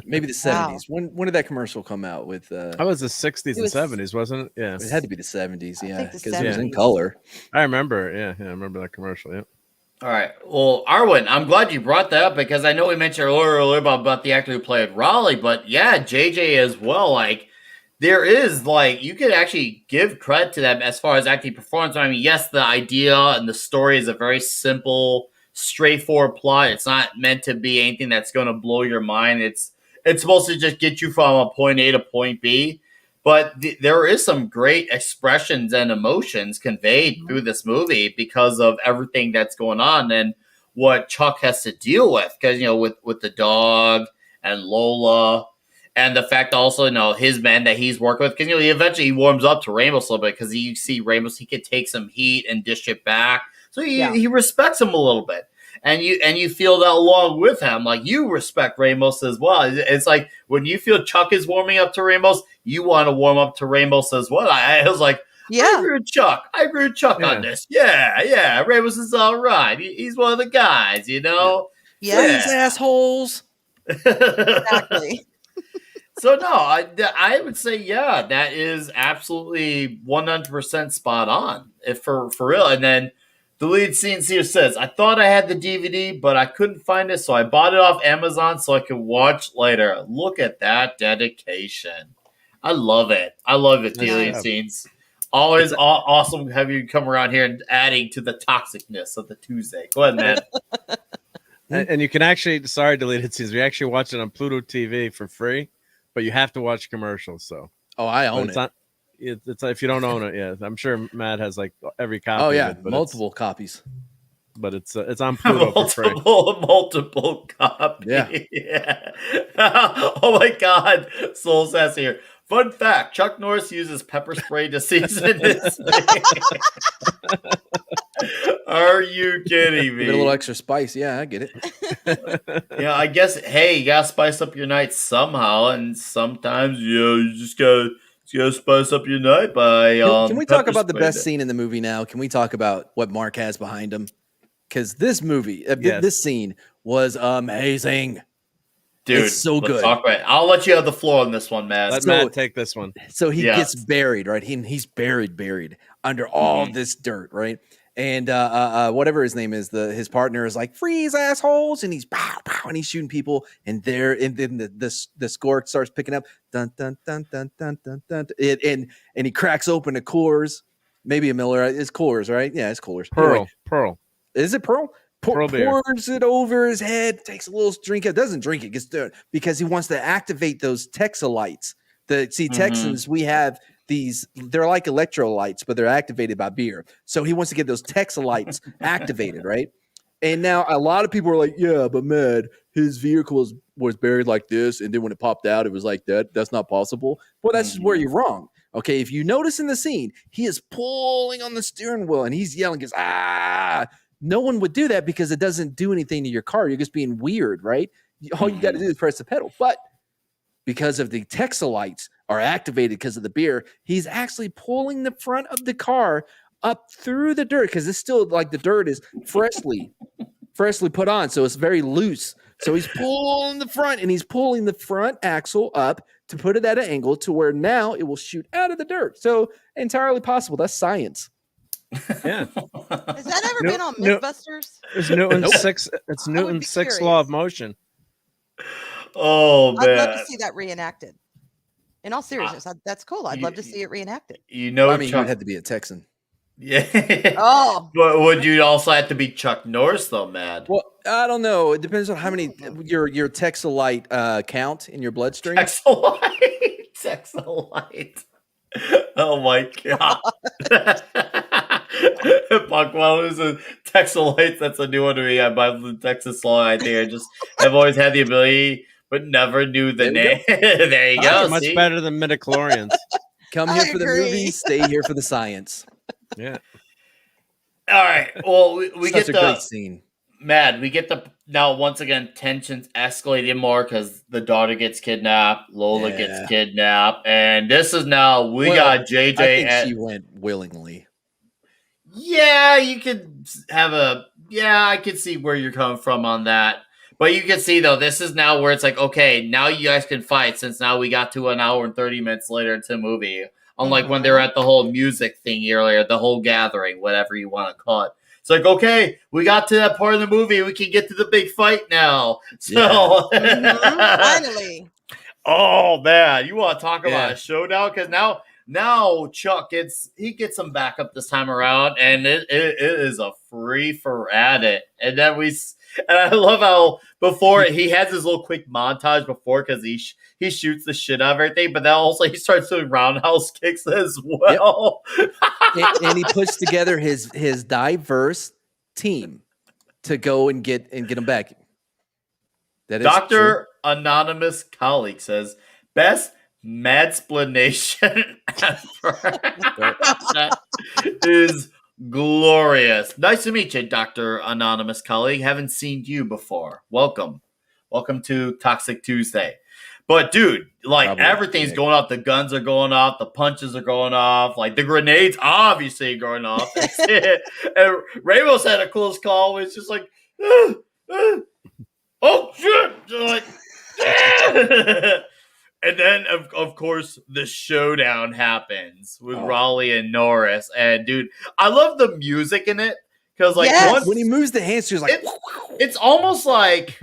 Maybe the Wow. 70s. When did that commercial come out with that was the 60s It and was- 70s, wasn't it? Yeah, it had to be the 70s, I yeah, think the because it was in 70s. color. I remember. Yeah, I remember that commercial. Yeah. All right. Well, Arwen, I'm glad you brought that up because I know we mentioned earlier about the actor who played Raleigh, but yeah, JJ as well. Like, there is like you could actually give credit to them as far as acting performance. I mean, yes, the idea and the story is a very simple, straightforward plot. It's not meant to be anything that's going to blow your mind. It's supposed to just get you from a point A to point B. But there is some great expressions and emotions conveyed through this movie because of everything that's going on and what Chuck has to deal with. Because with the dog and Lola, and the fact also his men that he's working with. Because he eventually warms up to Ramos a little bit because you see Ramos, he could take some heat and dish it back. So he respects him a little bit. And you feel that along with him, like you respect Ramos as well. It's like when you feel Chuck is warming up to Ramos, you want to warm up to Ramos as well. I was like, I Yeah. agree with Chuck. I agree with Chuck Yeah. on this. Yeah. Ramos is all right. He's one of the guys, Yeah. Please, assholes. Exactly. So no, I would say that is absolutely 100% spot on, if for real. And then the lead scene here says, "I thought I had the DVD, but I couldn't find it, so I bought it off Amazon so I could watch later." Look at that dedication. I love it. I love it. Nice Deleted job. scenes. Always awesome have you come around here and adding to the toxicness of the Tuesday. Go ahead, man. And you can actually, sorry, deleted scenes. We actually watch it on Pluto TV for free, but you have to watch commercials. So Oh, I but own it's it. not. It's if you don't own it, yeah. I'm sure Matt has like every copy. Oh of yeah, it, but multiple copies. it's on Pluto for free. multiple copy. Yeah. Oh my God. Soul says here. Fun fact: Chuck Norris uses pepper spray to season his meat. Are you kidding me? Give it a little extra spice. Yeah, I get it. Yeah, I guess. Hey, you gotta spice up your night somehow, and sometimes you just gotta spice up your night by. Can we talk pepper about the spraying best it. scene in the movie now? Can we talk about what Mark has behind him? Because this movie, Yes. this scene was amazing. Dude, It's so let's good. talk about it. I'll let you have the floor on this one, man. Let So- Matt take this one. So he Yes. gets buried, right? He's buried under all this dirt, right? And whatever his name is, his partner is like, "Freeze, assholes!" And he's pow, pow, and he's shooting people. And then the score starts picking up, dun dun dun dun dun dun dun. And he cracks open a Coors, maybe a Miller. It's Coors, right? Yeah, it's Coors. Anyway, Pearl. is it Pearl? Pearl beer. Pours it over his head, takes a little drink. It doesn't drink it, gets dirty because he wants to activate those Texalites. Texans, we have these. They're like electrolytes, but they're activated by beer. So he wants to get those Texalites activated, right? And now a lot of people are like, "Yeah, but Mad, his vehicle was buried like this, and then when it popped out, it was like that. That's not possible." Well, that's just where you're wrong. Okay, if you notice in the scene, he is pulling on the steering wheel and he's yelling, "Because No one would do that because it doesn't do anything to your car. You're just being weird, right? All you got to do is press the pedal. But because of the Texalites are activated because of the beer, he's actually pulling the front of the car up through the dirt because it's still like the dirt is freshly put on. So it's very loose. So he's pulling the front and he's pulling the front axle up to put it at an angle to where now it will shoot out of the dirt. So entirely possible. That's science. Yeah. Has that ever No- been on no. Mythbusters? It's Newton's Nope. six. It's Newton's sixth law of motion. Oh I'd love man, to see that reenacted. In all seriousness, that's cool. I'd love to see it reenacted. you know, I mean, Chuck, you'd have to be a Texan. Yeah. Oh. But would you also have to be Chuck Norris though, Mad? Well, I don't know. It depends on how many your Texolite count in your bloodstream. Texolite. Texolite. Oh my god. Buckwell is a Texolite. That's a new one to me. I buy the Texas Law. I think I just have always had the ability, but never knew the There we name. There you go. Much see? better than midichlorians. Come I here for the agree. movies, stay here for the science. Yeah. All right. Well, we Such get a the great scene. Mad. We get the now once again tensions escalating more because the daughter gets kidnapped, Lola Yeah. gets kidnapped, and this is now we Well, got I JJ. think At, she went willingly. yeah, you could have a I could see where you're coming from on that. But you can see though, this is now where it's like, okay, now you guys can fight since now we got to an hour and 30 minutes later into the movie. Unlike when they were at the whole music thing earlier, the whole gathering, whatever you want to call it. It's like, okay, we got to that part of the movie. We can get to the big fight now. So, Finally. oh man, you want to talk about Yeah. a showdown? Because now Chuck gets some backup this time around, and it is a free for at it. And then and I love how before he has his little quick montage before because he shoots the shit out of everything, but then also he starts doing roundhouse kicks as well. and he puts together his diverse team to go and get him back. That is Dr. true. Anonymous Colleague says, best madsplanation ever. That is glorious. Nice to meet you, Dr. Anonymous Colleague. Haven't seen you before. Welcome. Welcome to Toxic Tuesday. But dude, like Probably, everything's yeah. going off. The guns are going off. The punches are going off. Like the grenades obviously going off. And Ramos had a close call. It's just like, oh shit! Like, and then of course the showdown happens with Raleigh and Norris. And dude, I love the music in it because like Yes. When he moves the hands, he's like, it's almost like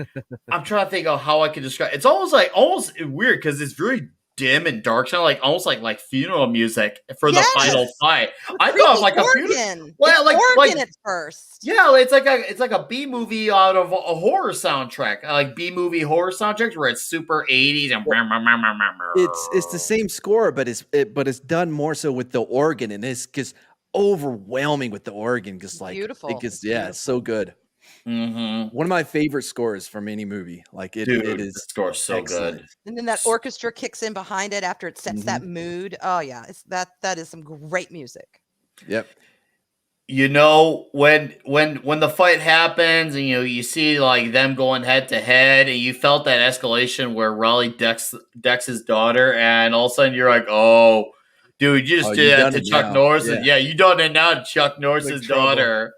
I'm trying to think of how I can describe. It's almost weird because it's very dim and dark, sound like almost like funeral music for the final fight. I thought it was like a funeral. Organ. Well, It's like organ at first. yeah, it's like a B movie out of a horror soundtrack, like B movie horror soundtracks where it's super 80s and it's the same score, but it's done more so with the organ, and it's just overwhelming with the organ. Just like Beautiful. it gets it's so good. Mm-hmm. One of my favorite scores from any movie. Like it is the score's so excellent. good. And then that orchestra kicks in behind it after it sets that mood. Oh yeah, that is some great music. Yep. You know, when the fight happens and you see like them going head to head and you felt that escalation where Raleigh decks his daughter and all of a sudden you're like, oh dude, you just did that to Chuck Norris. Yeah, you done it now to Chuck Norris's daughter.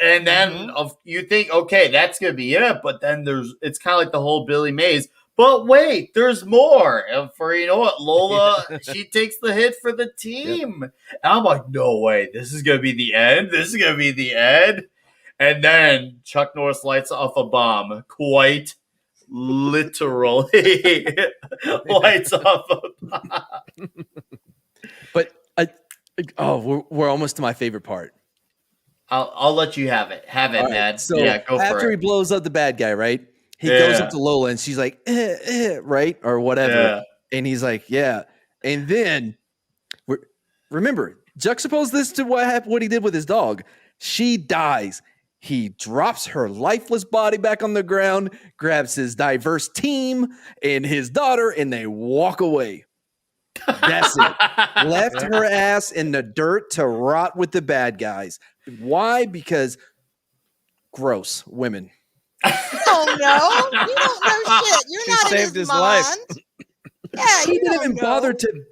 And then you think, okay, that's gonna be it, but then it's kind of like the whole Billy Mays. But wait, there's more. And for Lola, she takes the hit for the team. And I'm like, no way, this is gonna be the end. This is gonna be the end. And then Chuck Norris lights off a bomb, quite literally lights off a bomb. But we're almost to my favorite part. I'll let you have it. Have it, All right, Mad. so yeah, go for it. after he blows up the bad guy, right? He goes up to Lola and she's like, right? Or whatever. Yeah. And he's like, yeah. And then remember, juxtapose this to what he did with his dog. She dies. He drops her lifeless body back on the ground, grabs his diverse team and his daughter, and they walk away. That's it. Left her ass in the dirt to rot with the bad guys. Why? Because gross women. Oh no, you don't know shit. You're She not saved in his his life. mind. Yeah, He you didn't don't even know. bother to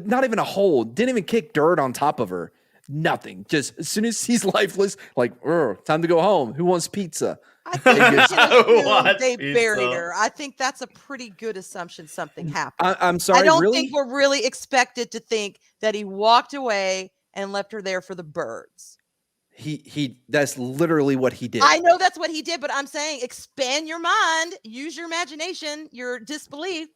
not even a hole. Didn't even kick dirt on top of her. Nothing. Just as soon as he's lifeless, like, time to go home. Who wants pizza? I think we can assume What they pizza? buried her. I think that's a pretty good assumption. Something happened. I'm sorry. I don't really? think we're really expected to think that he walked away and left her there for the birds. He that's literally what he did. I know that's what he did, but I'm saying expand your mind, use your imagination, your disbelief.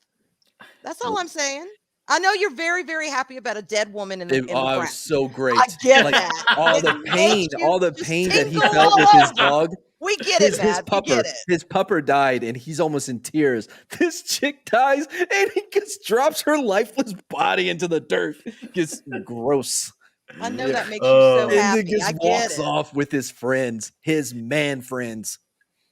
That's all I'm saying. I know you're very, very happy about a dead woman in the It ground. was so great. I get Like, that. all It the pain, makes you all the just pain that he tingle felt all with his over. dog. We get His it, man. We get it. his pupper died, and he's almost in tears. This chick dies, and he just drops her lifeless body into the dirt. Gets gross. I know that makes you so And then happy. just I get walks it. off with his friends, his man friends.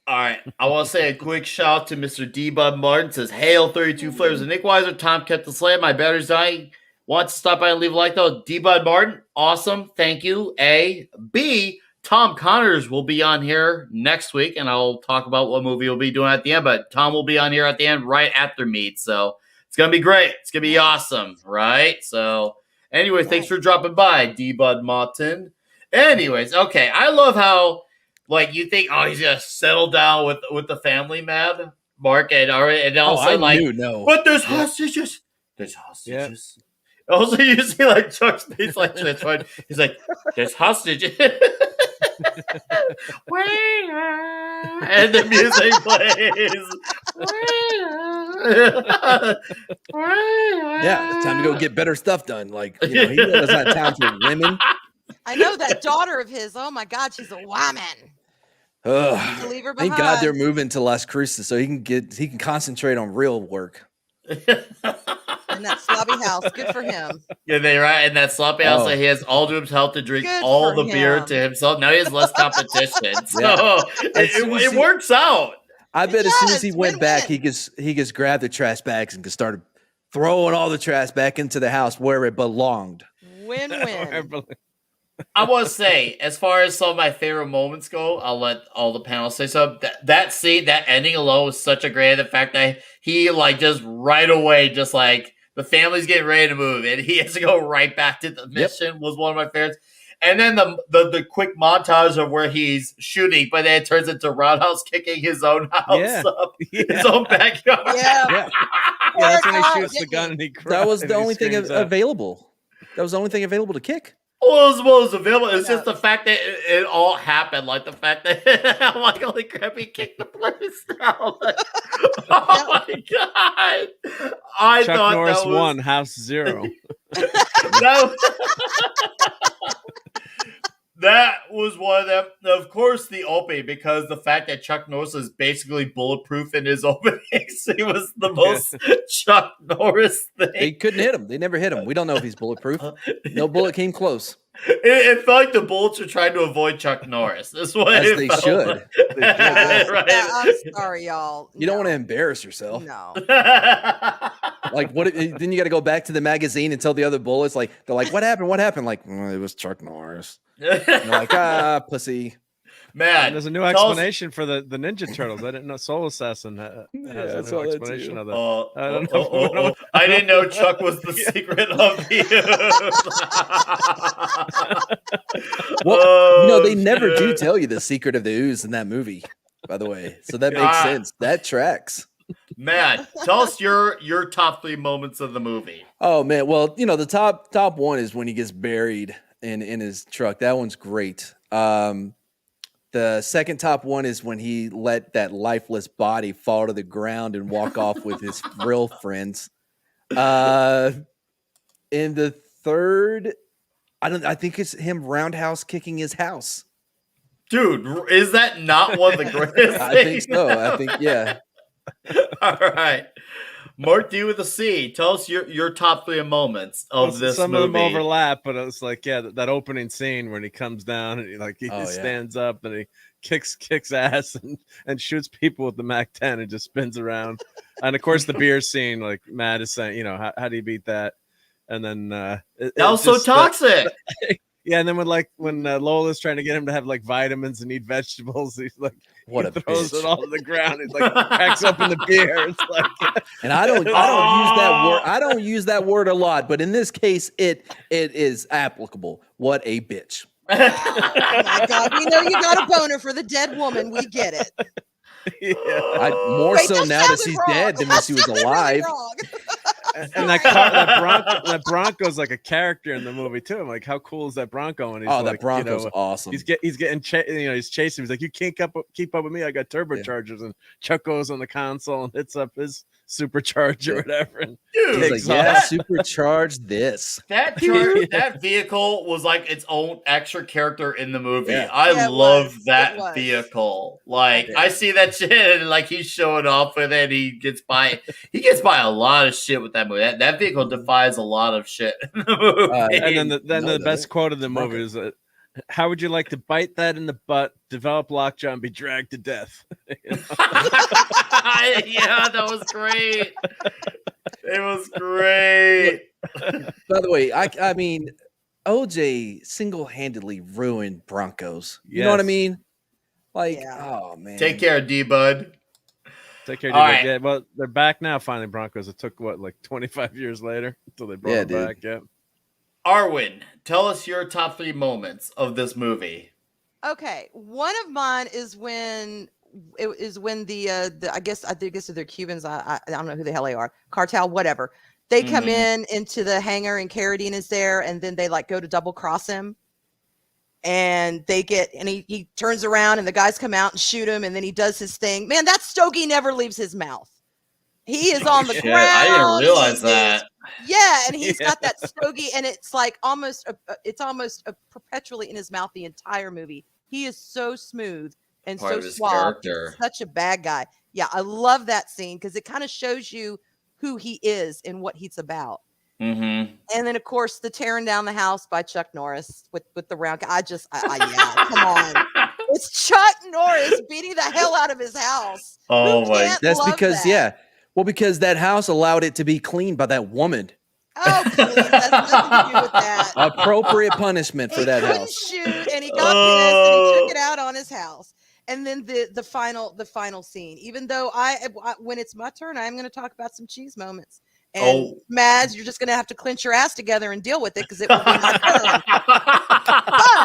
All right, I want to say a quick shout out to Mr. D. Bud Martin. Says, "Hail 32 flavors of Nick Weiser. Tom kept the slam. My battery's dying. Want to stop by and leave a like though? D. Bud Martin, awesome. Thank you. A. B. Tom Connors will be on here next week, and I'll talk about what movie we'll be doing at the end. But Tom will be on here at the end right after Meat, so it's gonna be great. It's gonna be awesome, right? So, anyway, thanks for dropping by, D. Bud Martin. Anyways, okay, I love how. Like, you think, oh, he's gonna settle down with the family, Mad Mark, and all of a sudden, like, no. but there's hostages. There's hostages. Also, you see like Chuck's face like transformed. He's like, there's hostages. And the music plays. Yeah, it's time to go get better stuff done. Like, he doesn't have time for women. I know that daughter of his. Oh my God, she's a woman. Ugh. To leave her Thank God they're behind. moving to Las Cruces so he can concentrate on real work. In that sloppy house. Good for him. Yeah, they right in that sloppy house. Oh. He has all to himself to drink Good all for the beer him. to himself. Now he has less competition, so As soon as it he- works out. I bet as soon as he does. went back, Win-win. he just grabbed the trash bags and just started throwing all the trash back into the house where it belonged. Win-win. I want to say, as far as some of my favorite moments go, I'll let all the panels say so. That scene, that ending alone was such a great. The fact that he like just right away, just like the family's getting ready to move, and he has to go right back to the mission was one of my favorites. And then the quick montage of where he's shooting, but then it turns into Roundhouse kicking his own house up, his own backyard. Yeah. That's when he shoots the gun and he cries. That was and the he only thing screams out. available. That was the only thing available to kick. Well, was available. It's just the fact that it all happened. Like the fact that I'm like, holy crap, he kicked the place down. Like, oh my god! I Chuck thought Norris that was, won, House 0. that was one of them. Of course, the opening, because the fact that Chuck Norris is basically bulletproof in his openings, he was the most Chuck Norris thing. They couldn't hit him. They never hit him. We don't know if he's bulletproof. No bullet came close. It felt like the bullets were trying to avoid Chuck Norris. That's what As it they felt should. like. They should, yeah. Right. Yeah, I'm sorry, y'all. You don't want to embarrass yourself. No. Like, what? Then you got to go back to the magazine and tell the other bullets. Like, they're like, "What happened? What happened?" Like, it was Chuck Norris. And they're like, pussy. Man, There's a new tell us- explanation for the Ninja Turtles. I didn't know Soul Assassin has I a saw new that explanation too. of that. I I don't know. I didn't know Chuck was the secret of you. Well, they never do tell you the secret of the ooze in that movie, by the way. So that makes sense. That tracks. Matt, tell us your top 3 moments of the movie. Oh man, well, the top one is when he gets buried in his truck. That one's great. The second top one is when he let that lifeless body fall to the ground and walk off with his real friends. And the third, I think it's him roundhouse kicking his house. Dude, is that not one of the greatest I think things? so. I think, yeah. All right. Mark D with a C. Tell us your top 3 moments of this Some movie. of them overlap, but it's like, that opening scene when he comes down and he stands up and he kicks ass and shoots people with the MAC-10 and just spins around. And of course the beer scene, like Matt is saying, how do you beat that? And then That was so toxic. And then when Lola's trying to get him to have like vitamins and eat vegetables, he's like, What a throws bitch. it all to the ground. He's like cracks open the beer. It's like, And I don't use that word. I don't use that word a lot, but in this case, it is applicable. What a bitch. Oh my God. We know you got a boner for the dead woman. We get it. More Wait, so now that she's dead than when she was sounded really alive. wrong. and that Bronco's like a character in the movie too. I'm like, how cool is that Bronco? And he's Oh, like, that Bronco's awesome. He's getting he's chasing. He's like, you can't keep up with me. I got turbochargers. And Chuck goes on the console and hits up his supercharge or whatever. And Dude, He's takes like, yeah, off. supercharge this. that vehicle was like its own extra character in the movie. Yeah. I Yeah, it love was. It that was. vehicle. Like Yeah. I see that shit and like he's showing off with it. He gets by a lot of shit with that movie. That vehicle defies a lot of shit in the movie. And then No, the best doesn't. quote of the It's Bronco. movie is how would you like to bite that in the butt, develop lockjaw, and be dragged to death? Yeah, that was great. It was great. By the way, I mean, OJ single-handedly ruined Broncos. You know what I Yes. mean? Like, Yeah. oh man. Take care, D Bud. Take care, All dude. right. Yeah, well, they're back now. Finally, Broncos. It took what, like 25 years later until they brought Yeah, them dude. back. Yeah. Arwen, tell us your top 3 moments of this movie. Okay, one of mine is when the I guess they're Cubans. I don't know who the hell they are. Cartel, whatever. They come Mhm. into the hangar and Carradine is there, and then they like go to double cross him, and he turns around and the guys come out and shoot him, and then he does his thing. Man, that stogie never leaves his mouth. He is on the Shit, ground. I didn't realize He that. is- yeah, and he's Yeah. got that stogie, and it's like almost perpetually in his mouth the entire movie. He is so smooth and Part so of his suave. He's character. such a bad guy. Yeah, I love that scene because it kind of shows you who he is and what he's about. Mm-hmm. And then, of course, the tearing down the house by Chuck Norris with the round. Yeah, come on. It's Chuck Norris beating the hell out of his house. Oh Who my! can't That's love because that? because that house allowed it to be cleaned by that woman. Oh, please, that's nothing to do with that. Appropriate punishment for He that couldn't house. shoot, and he got pissed, and he took it out on his house. And then the final scene. Even though when it's my turn, I'm going to talk about some cheese moments. And Mads, you're just going to have to clench your ass together and deal with it because it will be my turn.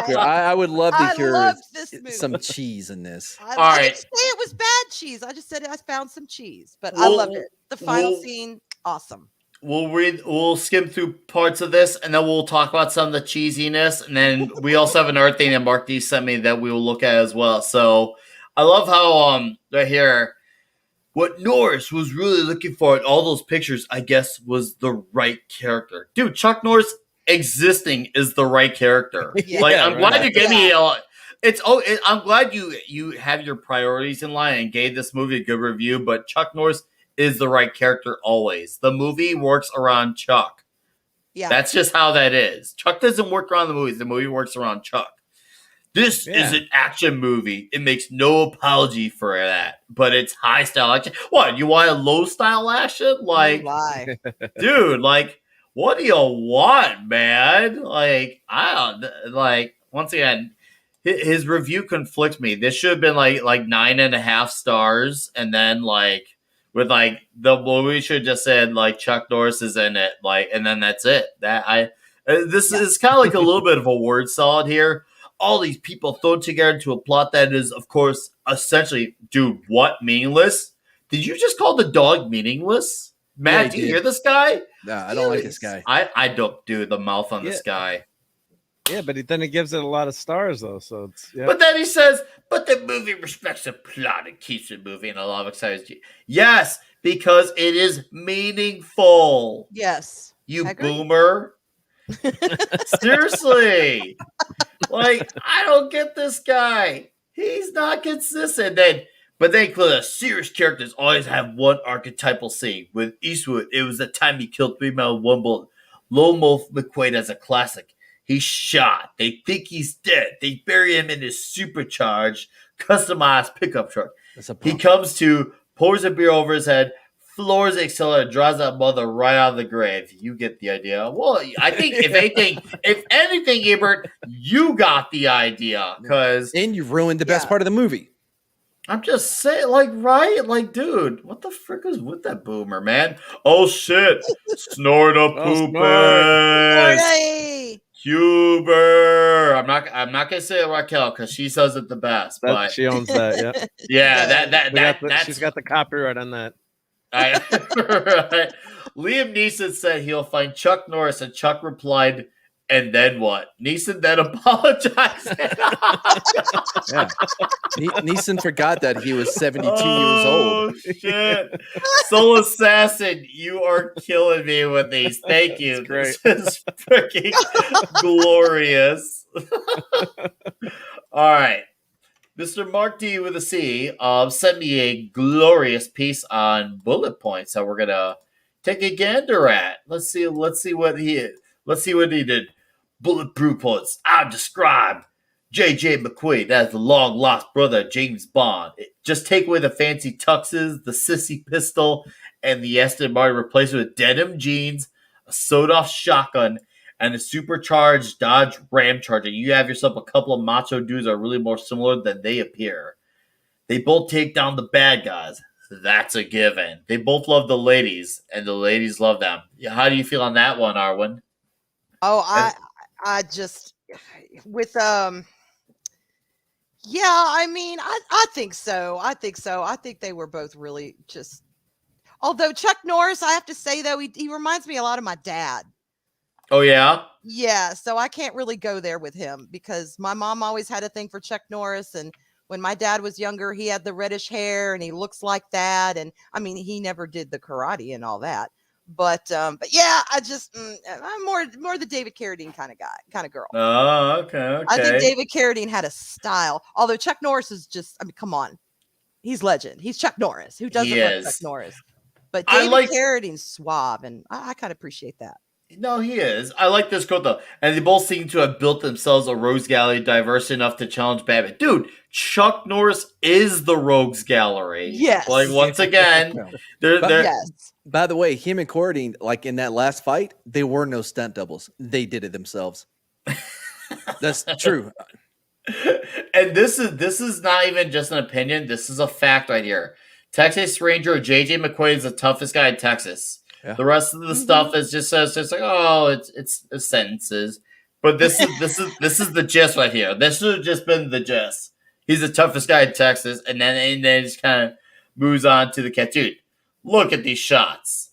But I would love to I hear loved this movie. some cheese in this. I All didn't right. say it was bad cheese. I just said I found some cheese, but I We'll- loved it. The final we'll- scene, awesome. We'll skim through parts of this, and then we'll talk about some of the cheesiness, and then we also have another thing that Mark D sent me that we will look at as well. So I love how right here, what Norris was really looking for in all those pictures, I guess, was the right character. Dude, Chuck Norris existing is the right character. Yeah, Like I'm glad right. you gave me I'm glad you have your priorities in line and gave this movie a good review, but Chuck Norris is the right character always. The movie works around Chuck. Yeah. That's just how that is. Chuck doesn't work around the movies. The movie works around Chuck. This is an action movie. It makes no apology for that, but it's high style action. What, you want a low style action? Like, lie. dude, like, what do you want, man? Like, I don't like. Once again, his review conflicts me. This should have been like 9.5 stars, and then like with like the movie should just said like Chuck Norris is in it, like, and then that's it. This is kind of like a little bit of a word salad here. All these people thrown together into a plot that is, of course, essentially, dude, what, meaningless? Did you just call the dog meaningless? Matt, Yeah, do you he hear did. this guy? Nah, I don't like this guy. I don't, dude, the mouth on this guy. Yeah, but then he gives it a lot of stars though, so it's But then he says, but the movie respects the plot and keeps the movie in a lot of excitement. Yes, because it is meaningful. Yes. You I agree. boomer. Seriously. Like, I don't get this guy. He's not consistent. But then clearly, serious characters always have one archetypal scene. With Eastwood, it was the time he killed 3 men with 1 bullet. Lone Wolf McQuade as a classic. He's shot. They think he's dead. They bury him in his supercharged, customized pickup truck. That's a He pump. comes to, pours a beer over his head, floors the accelerator, draws that mother right out of the grave. You get the idea. Well, I think if anything, Ebert, you got the idea. Because And you ruined the best Yeah. part of the movie. I'm just saying, like, right? Like, dude, what the frick is with that boomer, man? Oh, shit. Snort a poopus. Hooray! Huber. I'm not gonna say Raquel because she says it the best. But she owns that. Yeah, yeah, that's she's got the copyright on that. Right. Liam Neeson said he'll find Chuck Norris, and Chuck replied, And then what? Neeson then apologized. Yeah. Neeson forgot that he was 72 years Oh, old. shit. Soul Assassin, you are killing me with these. Thank you. That's This is freaking glorious. All right. Mr. Mark D with a C sent me a glorious piece on bullet points that we're gonna take a gander at. Let's see what he did. Bulletproof bullets. I describe J.J. McQuade as the long lost brother of James Bond. Just take away the fancy tuxes, the sissy pistol, and the Aston Martin, replace it with denim jeans, a sawed-off shotgun, and a supercharged Dodge Ram Charger. You have yourself a couple of macho dudes that are really more similar than they appear. They both take down the bad guys. That's a given. They both love the ladies, and the ladies love them. How do you feel on that one, Arwen? Oh, I just with yeah, I mean, I think so. I think they were both really just. Although Chuck Norris, I have to say though, he reminds me a lot of my dad. Oh yeah. Yeah, so I can't really go there with him because my mom always had a thing for Chuck Norris, and when my dad was younger, he had the reddish hair and he looks like that. And I mean, he never did the karate and all that. But yeah, I'm more the David Carradine kind of girl. Oh, okay. I think David Carradine had a style. Although Chuck Norris is just, I mean, come on. He's legend. He's Chuck Norris. Who doesn't love Chuck Norris? But David Carradine's suave, and I kind of appreciate that. No, he is. I like this quote, though. And they both seem to have built themselves a rogues gallery diverse enough to challenge Batman. Dude, Chuck Norris is the rogues gallery. Yes. Like, once again, they're yes. By the way, him and Cordine, like in that last fight, they were no stunt doubles. They did it themselves. That's true. And this is not even just an opinion. This is a fact right here. Texas Ranger J.J. McQuade is the toughest guy in Texas. Yeah. The rest of the stuff is just like, oh, it's sentences. But this is the gist right here. This should have just been the gist. He's the toughest guy in Texas, and then it just kind of moves on to the cat. Dude, look at these shots.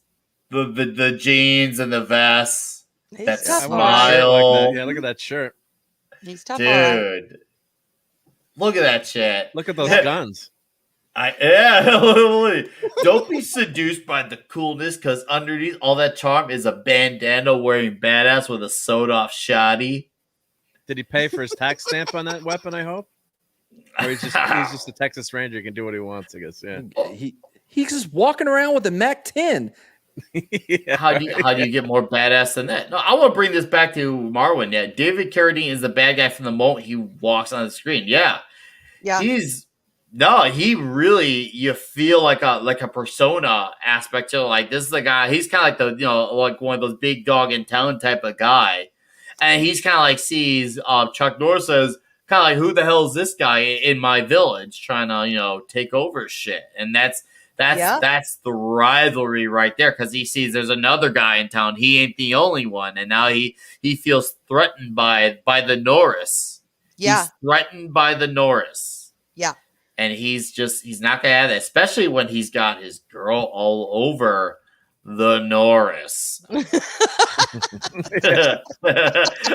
The jeans and the vest. That smile. Yeah, look at that shirt. He's tough, dude. Look at that shit. Look at those guns. Don't be seduced by the coolness, because underneath all that charm is a bandana wearing badass with a sewed-off shotty. Did he pay for his tax stamp on that weapon, I hope? Or he's just a Texas Ranger. He can do what he wants, I guess. Yeah. He's just walking around with a Mac 10. Yeah. How do you get more badass than that? No, I want to bring this back to Marwin. Yeah, David Carradine is the bad guy from the moment he walks on the screen. Yeah. He really, you feel like a persona aspect to it. Like, this is the guy, he's kind of like like one of those big dog in town type of guy. And he's kind of like sees Chuck Norris as kind of like, who the hell is this guy in my village trying to, take over shit. And that's the rivalry right there, because he sees there's another guy in town. He ain't the only one. And now he feels threatened by the Norris. Yeah. He's threatened by the Norris. Yeah. And he's not going to have that, especially when he's got his girl all over the Norris. I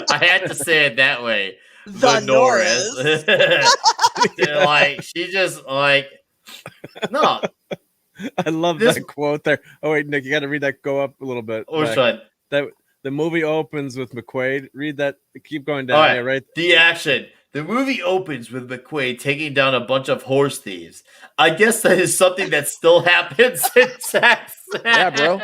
had to say it that way. The Norris. Like, she just like, no. I love that quote there. Oh, wait, Nick, you got to read that. Go up a little bit. The movie opens with McQuade. Read that. Keep going down. Right. Yeah, right. The action. The movie opens with McQuade taking down a bunch of horse thieves. I guess that is something that still happens in Texas. Yeah, bro.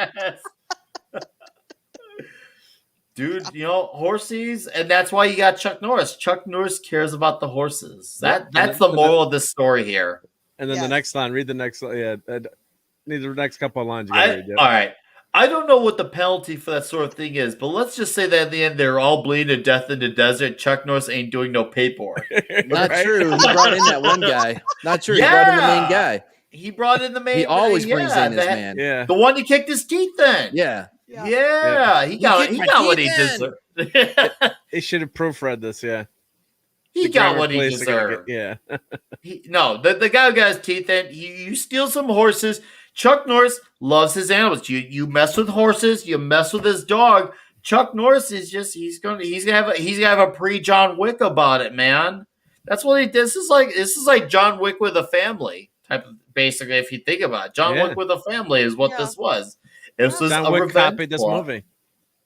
Dude, horse thieves, and that's why you got Chuck Norris. Chuck Norris cares about the horses. That's the moral of this story here. And then the next line. Read the next line. Yeah. Need the next couple of lines. You gotta read, all right. I don't know what the penalty for that sort of thing is, but let's just say that at the end they're all bleeding to death in the desert. Chuck Norris ain't doing no paperwork. Not true. He brought in that one guy. Not true. Yeah. He brought in the main guy. He brought in the main guy. He always brings in his man. Yeah. The one he kicked his teeth in. Yeah. He got what he deserved. He should have proofread this, yeah. He got what he deserved. Yeah. The guy who got his teeth in, you steal some horses. Chuck Norris loves his animals. You mess with horses, you mess with his dog, Chuck Norris is just he's gonna have a pre John Wick about it, man. That's what he. This is like John Wick with a family type of, basically. If you think about it, John Yeah. Wick with a family is what Yeah. this was. This was John a Wick revenge copied this plot. movie.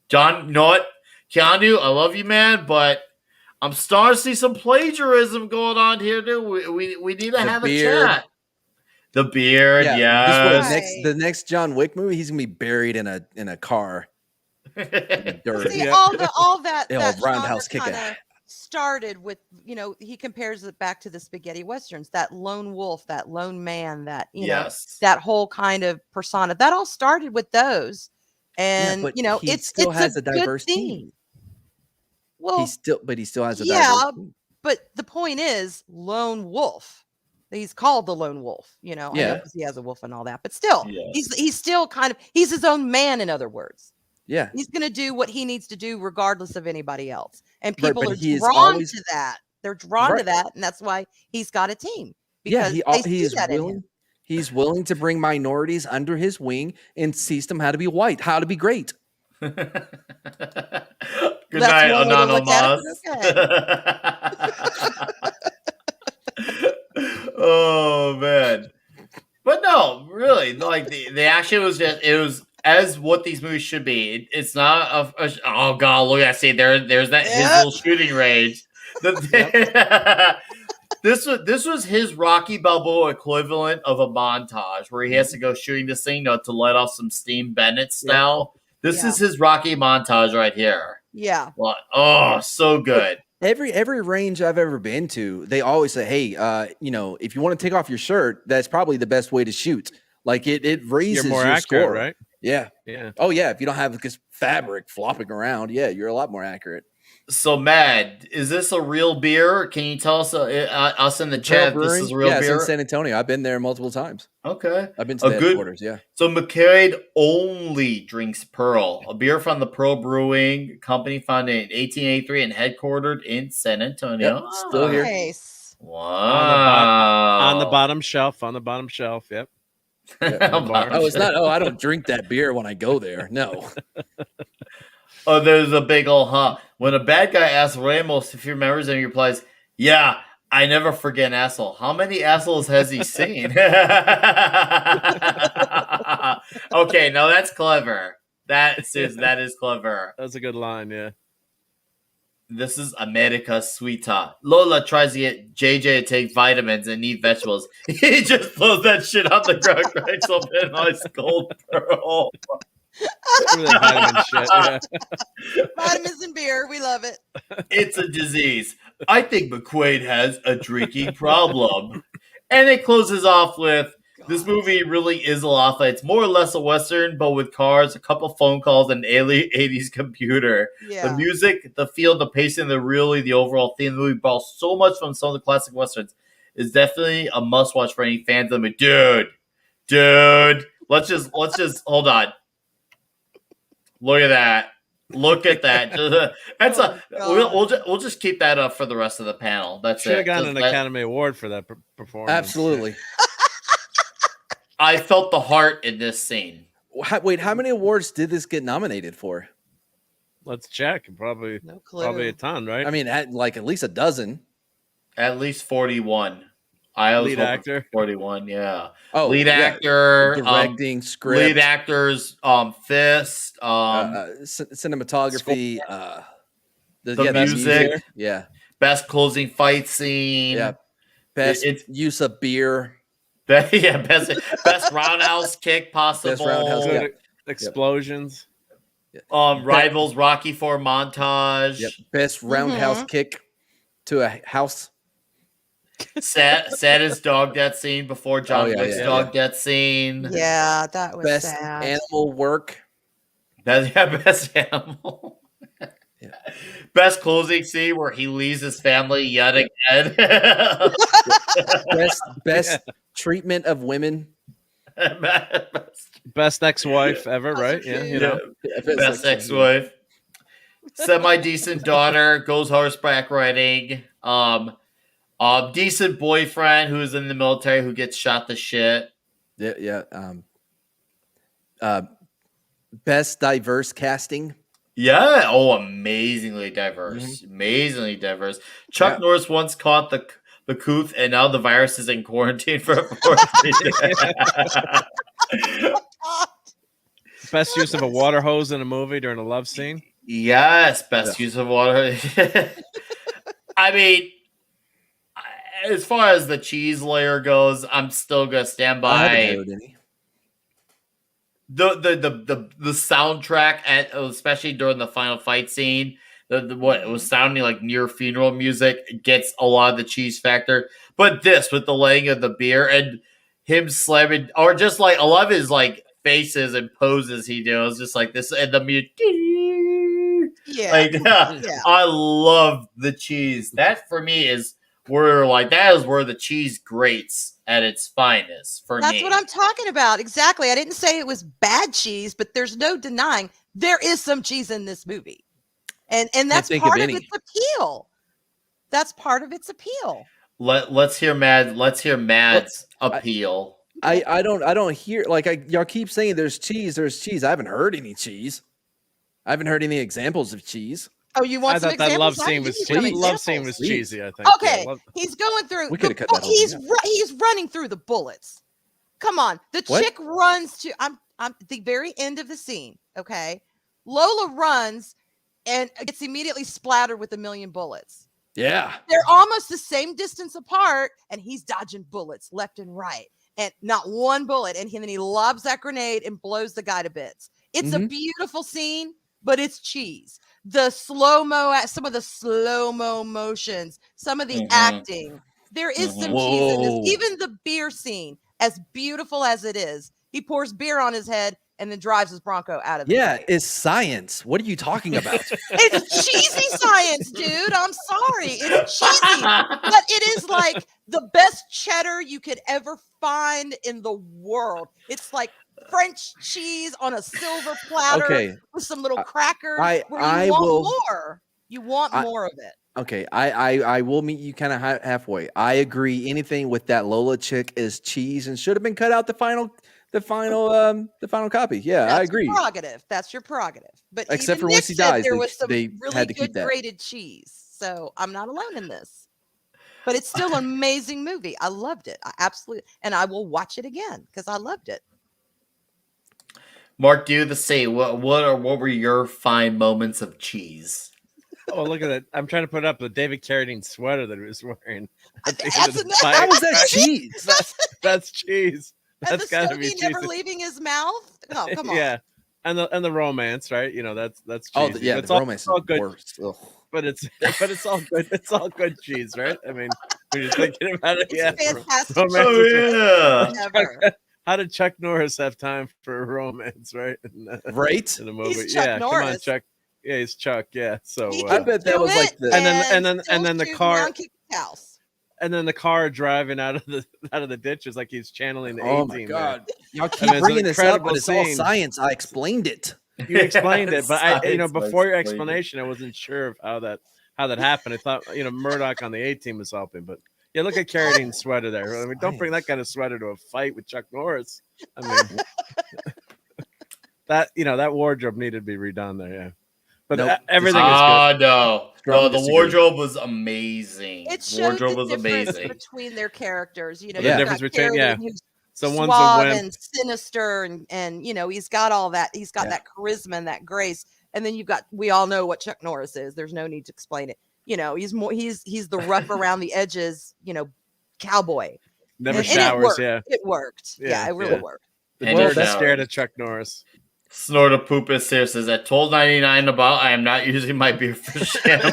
John, you know what? Keanu, I love you, man, but I'm starting to see some plagiarism going on here, dude. We need to have beard. a chat. The beard, Just yes. Right. the next John Wick movie, he's gonna be buried in a car in the dirt. See, Yeah. all that Yeah, that roundhouse genre kicker. kinda started with, he compares it back to the spaghetti westerns, that lone wolf, that lone man, that, Yes. that whole kind of persona. That all started with those. And, but he it's still it's has a a good diverse theme. team. Well, He still has a yeah, diverse team. but the point is lone wolf. He's called the lone wolf, I know Yeah. because he has a wolf and all that, but still, Yes. he's still he's his own man, in other words. Yeah. He's going to do what he needs to do regardless of anybody else. And Right, people but are he is drawn always- to that. They're drawn to Right. that, and that's why he's got a team. Yeah, Because they he see is that in him. willing. He's willing to bring minorities under his wing and teach them how to be white, how to be great. Good That's night, one way to look at Anonymous. Oh man. But no, really, like the action was just as what these movies should be. It's not oh god, look, I see there's that his Yep. little shooting range. This was his Rocky Balboa equivalent of a montage where he has to go shooting this thing to let off some steam Bennett style. This Yeah. is his Rocky montage right here. Yeah. Well, oh, so good. Every range I've ever been to, they always say, "Hey, if you want to take off your shirt, that's probably the best way to shoot." Like it raises You're more your accurate, score, right? Yeah. Yeah. Oh yeah. If you don't have this fabric flopping around, yeah, you're a lot more accurate. So, Mad, is this a real beer? Can you tell us us in the chat if this is a real yeah, it's beer? in San Antonio. I've been there multiple times. Okay. I've been to the headquarters. Yeah. So McQuade only drinks Pearl, a beer from the Pearl Brewing Company, founded in 1883 and headquartered in San Antonio. Yep, still here. Nice. Wow. On the bottom shelf. On the bottom shelf. Yep. Oh, it's not. Oh, I don't drink that beer when I go there. No. Oh, there's a big old huh. When a bad guy asks Ramos if he remembers and he replies, "Yeah, I never forget an asshole." How many assholes has he seen? Okay, no, that's clever. That is clever. That's a good line, yeah. This is America Sweetheart. Lola tries to get JJ to take vitamins and eat vegetables. He just throws that shit on the ground, cracks open an ice cold Pearl. Vitamin shit, yeah. Vitamins and beer. We love it. It's a disease. I think McQuade has a drinking problem. And it closes off with, this movie really is a lot. It's more or less a Western, but with cars, a couple phone calls, and an 80s computer. Yeah. The music, the feel, the pacing, the overall theme of the movie borrows so much from some of the classic Westerns. It's definitely a must-watch for any fans of the movie. Dude. Let's just hold on. Look at that. Look at that. That's we'll just keep that up for the rest of the panel. That's Should it. have gotten an Academy Award for that performance. Absolutely. I felt the heart in this scene. Wait, how many awards did this get nominated for? Let's check. Probably No clue. probably a ton, right? I mean, at least a dozen. At least 41. I was Lead hoping actor. 41, yeah. Oh, lead yeah. actor, Directing, script, lead actors, fist, cinematography, the music. Yeah. Best closing fight scene. Yeah. Best It's- use of beer. best roundhouse kick possible. Best roundhouse, Good yeah. explosions. Rivals Rocky 4 montage. Yep. Best roundhouse kick to a house. Saddest dog death scene before John Wick's dog death scene. Yeah, that was Best sad. animal work. Best animal. Yeah. Best closing scene where he leaves his family yet again. Best treatment of women. Best ex-wife ever, That's right? so Yeah, cute. you know. Best ex-wife. Semi-decent daughter, goes horseback riding. Decent boyfriend who's in the military who gets shot to shit. Yeah. Best diverse casting. Yeah. Oh, amazingly diverse. Amazingly diverse. Chuck Norris once caught the couth, and now the virus is in quarantine for 14 days. Best use of a water hose in a movie during a love scene. Yes, best use of water. I mean, as far as the cheese layer goes, I'm still gonna stand I haven't by heard any. the soundtrack, especially during the final fight scene. What it was sounding like near funeral music gets a lot of the cheese factor, but this with the laying of the beer and him slamming, or just like a lot of his like faces and poses he does, just like this and the music. Yeah. Like, Yeah. I love the cheese. That for me is where the cheese grates at its finest for me. That's what I'm talking about. Exactly. I didn't say it was bad cheese, but there's no denying there is some cheese in this movie. And that's part of its appeal. That's part of its appeal. Let's hear Mad's appeal. I don't hear, like, y'all keep saying there's cheese. I haven't heard any cheese. I haven't heard any examples of cheese. Oh, you want I some thought that examples? love scene was cheesy, I think. Okay, Yeah, he's going through. We coulda cut that whole thing out. He's running through the bullets. Come on, the chick runs to. I'm at the very end of the scene. Okay, Lola runs and gets immediately splattered with 1,000,000 bullets. Yeah, They're almost the same distance apart, and he's dodging bullets left and right, and not one bullet. And then he lobs that grenade and blows the guy to bits. It's a beautiful scene, but it's cheese. The slow-mo, some of the slow-mo motions, some of the acting. There is some cheese in this. Even the beer scene, as beautiful as it is, he pours beer on his head and then drives his Bronco out of the fight. It's science. What are you talking about? It's cheesy science, dude. I'm sorry. It's cheesy. But it is like the best cheddar you could ever find in the world. It's like French cheese on a silver platter with some little crackers. You want more of it. Okay, I will meet you kind of halfway. I agree. Anything with that Lola chick is cheese and should have been cut out the final copy. Yeah, I agree. That's your prerogative. But except for Nick once he dies, there was some they really had to keep good that. grated cheese. So I'm not alone in this. But it's still an amazing movie. I loved it. I absolutely, and I will watch it again because I loved it. Mark, do the same. What were your fine moments of cheese? Oh, look at that! I'm trying to put up the David Carradine sweater that he was wearing. How was that cheese? That's cheese. That's got to be cheese. Never leaving his mouth. Oh, come on. Yeah, and the romance, right? You know, that's cheesy. Oh, yeah, the romance is all good. Worst. But it's all good. It's all good cheese, right? I mean, when you're thinking about it, it's fantastic. How did Chuck Norris have time for romance, right? Right in the movie, he's Chuck Norris. Come on, Chuck. Yeah, he's Chuck. Yeah, so I bet that was like the and then the car. And then the car driving out of the ditch is like he's channeling the A-team. Oh my god! Y'all keep bringing this up, but it's all science. I explained it. You explained it, but before your explanation, I wasn't sure of how that happened. I thought Murdoch on the A-team was helping, but yeah, look at Carradine's sweater there. I mean, don't bring that kind of sweater to a fight with Chuck Norris. I mean, that wardrobe needed to be redone there. Yeah. But everything is good. No, the wardrobe was amazing. It showed the difference between their characters. The difference between so one's a wimp and sinister, and he's got all that. He's got that charisma and that grace. And then we all know what Chuck Norris is. There's no need to explain it. He's the rough around the edges. Cowboy. Never showers. It worked. Yeah, it really worked. The world is scared of Chuck Norris. Snort a poop is here says at $12.99 about I am not using my beer for shampoo.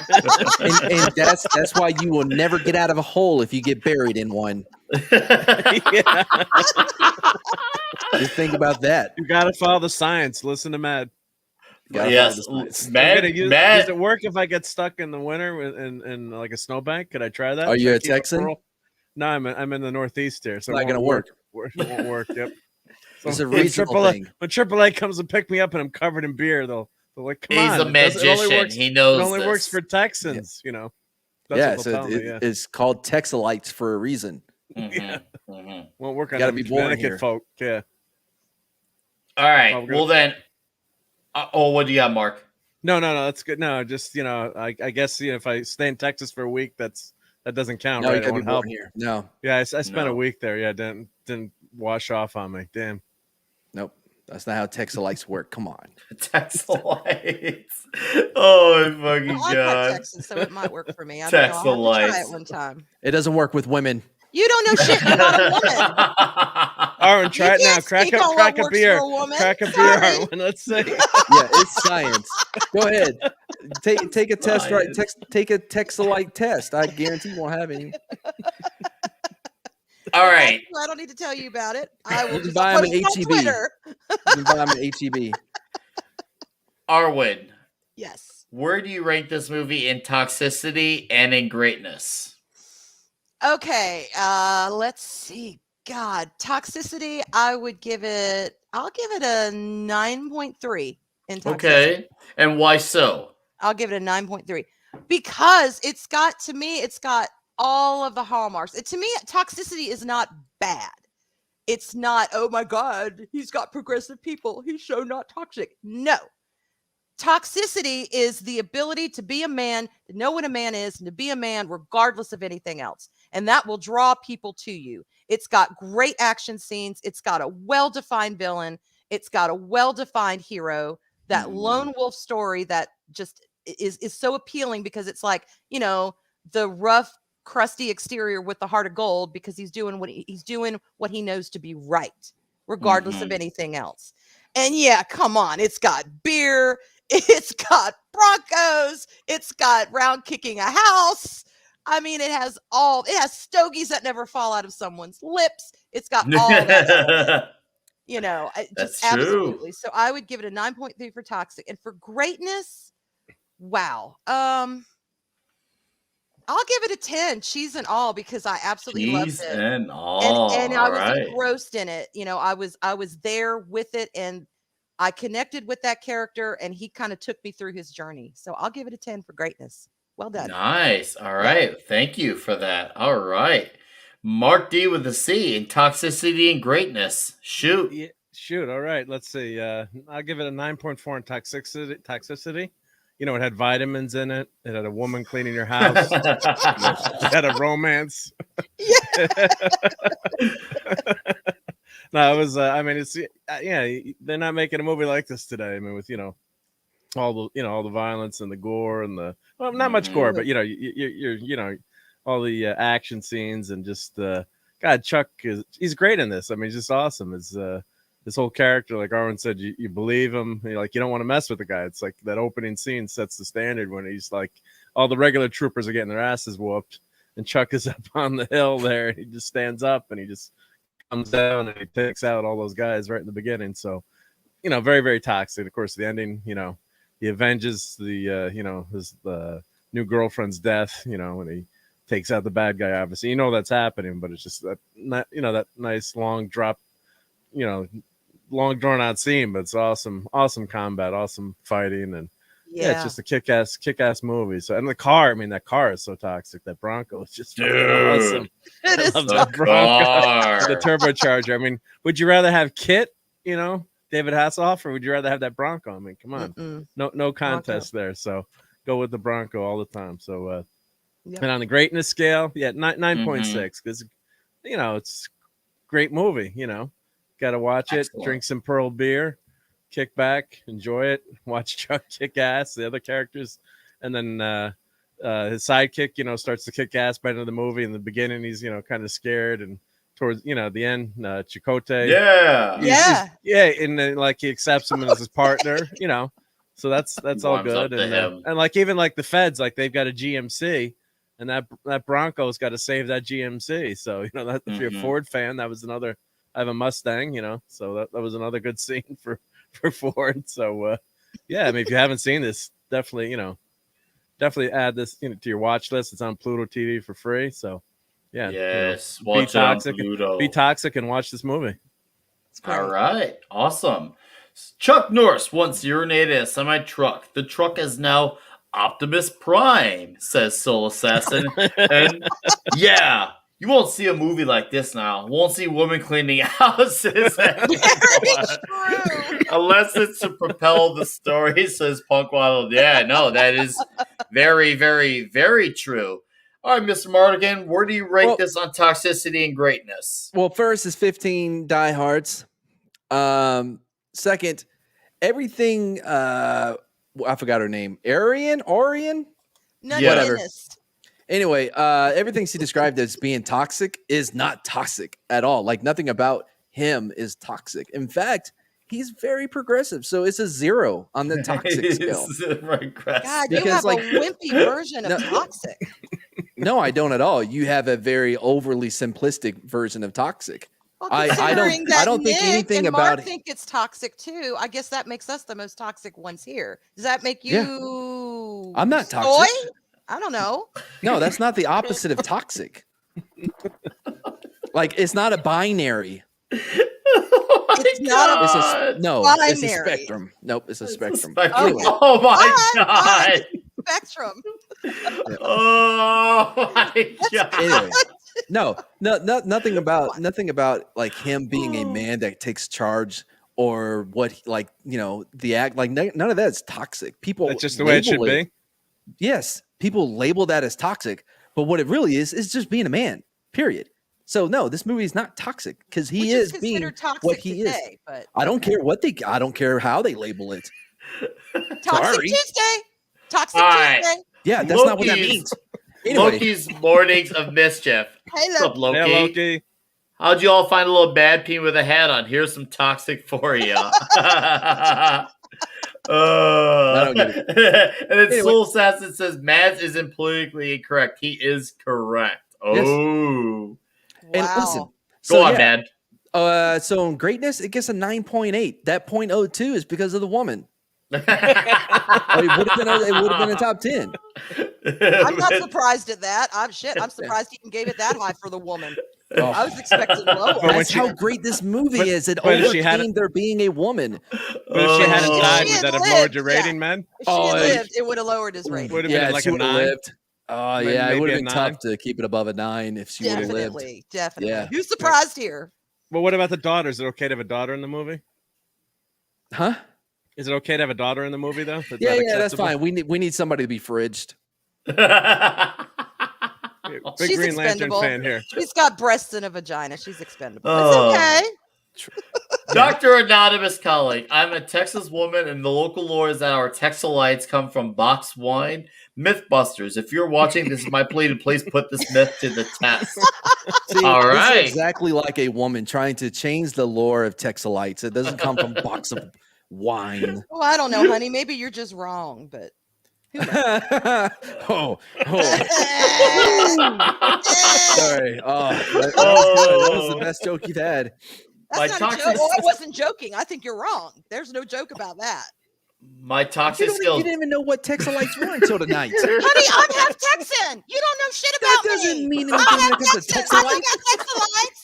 and that's why you will never get out of a hole if you get buried in one. Just think about that. You gotta follow the science. Listen to Mad. Yes, Mad. Does it work if I get stuck in the winter in like a snowbank? Could I try that? Are you a Texan? No, I'm in the Northeast here, so it's not gonna work. It won't work. Yep. So it's a reasonable thing. When AAA comes to pick me up and I'm covered in beer, they'll like, come on. He's a magician. He knows it only works for Texans, That's it's called Texalites for a reason. Won't work on Connecticut folk. Yeah. All right. Well then, what do you got, Mark? No, that's good. No, just I guess if I stay in Texas for a week, that doesn't count, No, right? you It gotta be won't born help. here. No, Yeah, I spent a No. week there. Yeah, didn't wash off on me. Damn. nope. That's not how Texalites work. Come on. Texalites. Oh my fucking Well, I'm not god. Texan, so it might work for me. I don't know. I'll have to try it Texalites. one time. It doesn't work with women. You don't know shit. You're not a woman. Arwen, You try it now. can't Crack speak on a what works beer. for a woman. Crack a beer, Sorry. Arwen. Let's see. Yeah, it's science. Go ahead. Take a test, right? Science. Take a Texalite test. I guarantee you won't have any. All right. I don't need to tell you about it. I will You can just buy 'em post at on HEB. Twitter. You can buy them at HEB. Arwen, Yes. where do you rank this movie in toxicity and in greatness? Okay. Let's see. God, toxicity. I'll give it a 9.3 in toxicity. Okay. And why so? I'll give it a 9.3 because it's got all of the hallmarks. To me, toxicity is not bad. It's not, oh my God, he's got progressive people. He's so not toxic. No. Toxicity is the ability to be a man, to know what a man is, and to be a man regardless of anything else. And that will draw people to you. It's got great action scenes. It's got a well-defined villain. It's got a well-defined hero. That lone wolf story that just is so appealing because it's like, the rough, crusty exterior with the heart of gold because he's doing what he knows to be right, regardless of anything else. And yeah, come on, it's got beer, it's got Broncos, it's got round kicking a house. I mean, it has stogies that never fall out of someone's lips. It's got all that. That's Just absolutely. So I would give it a 9.3 for toxic, and for greatness, wow. I'll give it a 10, cheese and all, because I absolutely loved Cheese it. and all. And I was right. engrossed in it. I was there with it, and I connected with that character, and he kind of took me through his journey. So I'll give it a 10 for greatness. Well done. Nice. All right. Thank you for that. All right. Mark D with a C in toxicity and greatness. Shoot. Yeah, shoot. All right. Let's see. I'll give it a 9.4 in toxicity. It had vitamins in it. It had a woman cleaning your house. It had a romance. No, it was. They're not making a movie like this today. I mean, with all the violence and the gore and not much gore, but you're all the action scenes and just God, Chuck he's great in this. I mean, he's just awesome. It's this whole character, like Arwen said, you believe him. You don't want to mess with the guy. It's like that opening scene sets the standard when he's like, all the regular troopers are getting their asses whooped, and Chuck is up on the hill there, and he just stands up and he just comes down and he takes out all those guys right in the beginning. So, very, very toxic. Of course, the ending, he avenges his new girlfriend's death, when he takes out the bad guy, obviously. That's happening, but it's just that nice long drop, long drawn out scene, but it's awesome combat, awesome fighting, and it's just a kick-ass movie. So, and the car, that car is so toxic. That Bronco is just awesome. It I love is that Bronco, the turbocharger. Would you rather have Kit, David Hasselhoff, or would you rather have that Bronco? Come on, no contest there. So go with the Bronco all the time. So, and on the greatness scale, 9.6 because it's a great movie. Got to watch it. Excellent. Drink some Pearl beer, kick back, enjoy it. Watch Chuck kick ass, the other characters, and then his sidekick, starts to kick ass by the end of the movie. In the beginning, he's kind of scared, and towards the end, Chakotay, and then he accepts him as his partner, So that's all good, and even the feds, they've got a GMC. And that Bronco's got to save that GMC. So, that if you're a Ford fan, that was another. I have a Mustang, so that was another good scene for Ford. So, if you haven't seen this, definitely add this to your watch list. It's on Pluto TV for free. So, yes, be toxic and watch this movie. All right, awesome. Chuck Norris once urinated in a semi-truck. The truck is now Optimus Prime, says Soul Assassin. And yeah, you won't see a movie like this now. Won't see women cleaning houses. Very true. Unless it's to propel the story, says Punk Waddle. Yeah, no, that is very, very, very true. All right, Mr. Mardigan, where do you rate this on toxicity and greatness? Well, first is 15 diehards. Second, everything. I forgot her name. Orion. None Whatever. Guinness. Anyway, everything she described as being toxic is not toxic at all. Like nothing about him is toxic. In fact, he's very progressive. So it's a 0 on the toxic scale. God, you Because, have like, a wimpy version of toxic. No, I don't at all. You have a very overly simplistic version of toxic. Well, I considering don't. I don't think Nick anything and Mark about. think it's toxic too. I guess that makes us the most toxic ones here. Does that make you? I'm not soy? toxic. I don't know. No, that's not the opposite of toxic. Like it's not a binary. It's not It's a a no. It's a binary. spectrum. Nope, it's a spectrum. Anyway. Oh my god! Spectrum. Oh my god! Anyway, no, nothing about like him being a man that takes charge or what, like the act. Like none of that is toxic. People. That's just the way it should be. Yes, people label that as toxic, but what it really is just being a man. Period. So no, this movie is not toxic because he is being what he is. But I don't care I don't care how they label it. Toxic Sorry. Tuesday. Toxic All right. Tuesday. Yeah, that's not what that means. Anyway. Loki's Mornings of Mischief. Hey, What's up, Loki? Hey, Loki. How'd you all find a little bad peen with a hat on? Here's some toxic for you. I don't get it. And then Anyway. Soul Assassin says Mads isn't politically incorrect. He is correct. Yes. Oh. And Wow. listen, Go so on, yeah, Mad. so in greatness, it gets a 9.8. That 0.02 is because of the woman. It would have been a top 10. I'm not surprised at that. I'm surprised he even gave it that high for the woman. Oh. I was expecting lower. But when That's how great this movie is. It but if she had overcame there being a woman. But if she hadn't Oh. died, She would had that have lowered lived, your yeah. rating, man? If she had lived, it would have lowered his rating. Would have Yeah, been like she a would have 9. lived. Oh Maybe yeah, it would have a been 9. tough to keep it above a 9 if she would have lived. Definitely. Yeah. Who's surprised here? Well, what about the daughter? Is it okay to have a daughter in the movie? Huh? Is it okay to have a daughter in the movie though? Is Yeah, that that's acceptable? fine. We need somebody to be fridged. Big She's Green Lantern expendable. fan here. She's got breasts and a vagina. She's expendable. Oh. It's okay. Dr. Anonymous calling. I'm a Texas woman, and the local lore is that our Texalites come from box wine. Mythbusters, if you're watching, this is my plea to please put this myth to the test. See, All this right. is exactly like a woman trying to change the lore of Texalites. It doesn't come from box of wine. Well, I don't know, honey. Maybe you're just wrong, but oh, that's sorry. Oh, that was the best joke you've had. My not a toxic- joke. Oh, I wasn't joking. I think you're wrong. There's no joke about that. My You, toxic you skills. didn't even know what Texalites were until tonight. Honey, I'm half Texan. You don't know shit That about doesn't me. mean I'm anything when half it comes to Texan. I Texalites. got Texalites.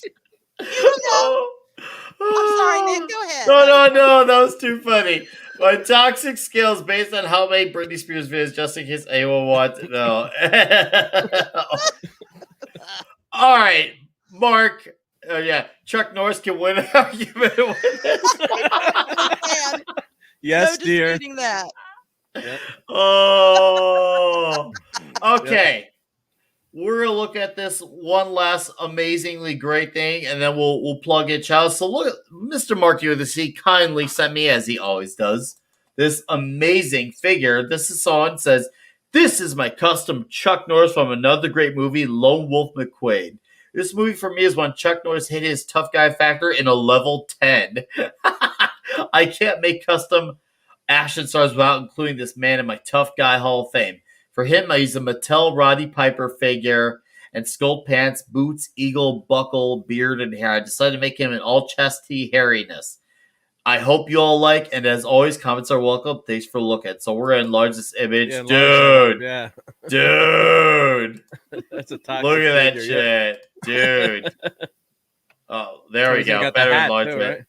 You don't know. I'm sorry, Nick. Go ahead. No, that was too funny. My toxic skills based on how many Britney Spears videos, just in case anyone wants to know. All right, Mark. Yeah, Chuck Norris can win an argument with this. Man, Yes, no dear. disputing that. Oh, okay. We're gonna look at this one last amazingly great thing, and then we'll plug in Chow. So look, Mr. Mark UDC kindly sent me, as he always does, this amazing figure. This is on says, "This is my custom Chuck Norris from another great movie, Lone Wolf McQuade." This movie for me is when Chuck Norris hit his tough guy factor in a level 10. I can't make custom action stars without including this man in my tough guy Hall of Fame. For him, I use a Mattel Roddy Piper figure and sculpt pants, boots, eagle, buckle, beard, and hair. I decided to make him an all-chesty hairiness. I hope you all like, and as always, comments are welcome. Thanks for looking. So we're going to enlarge this image. Yeah, Dude. Yeah, Dude. that's a toxic Look at that figure, yeah. shit. Dude. Oh, there we He's got go. the Better hat, too, enlargement. right?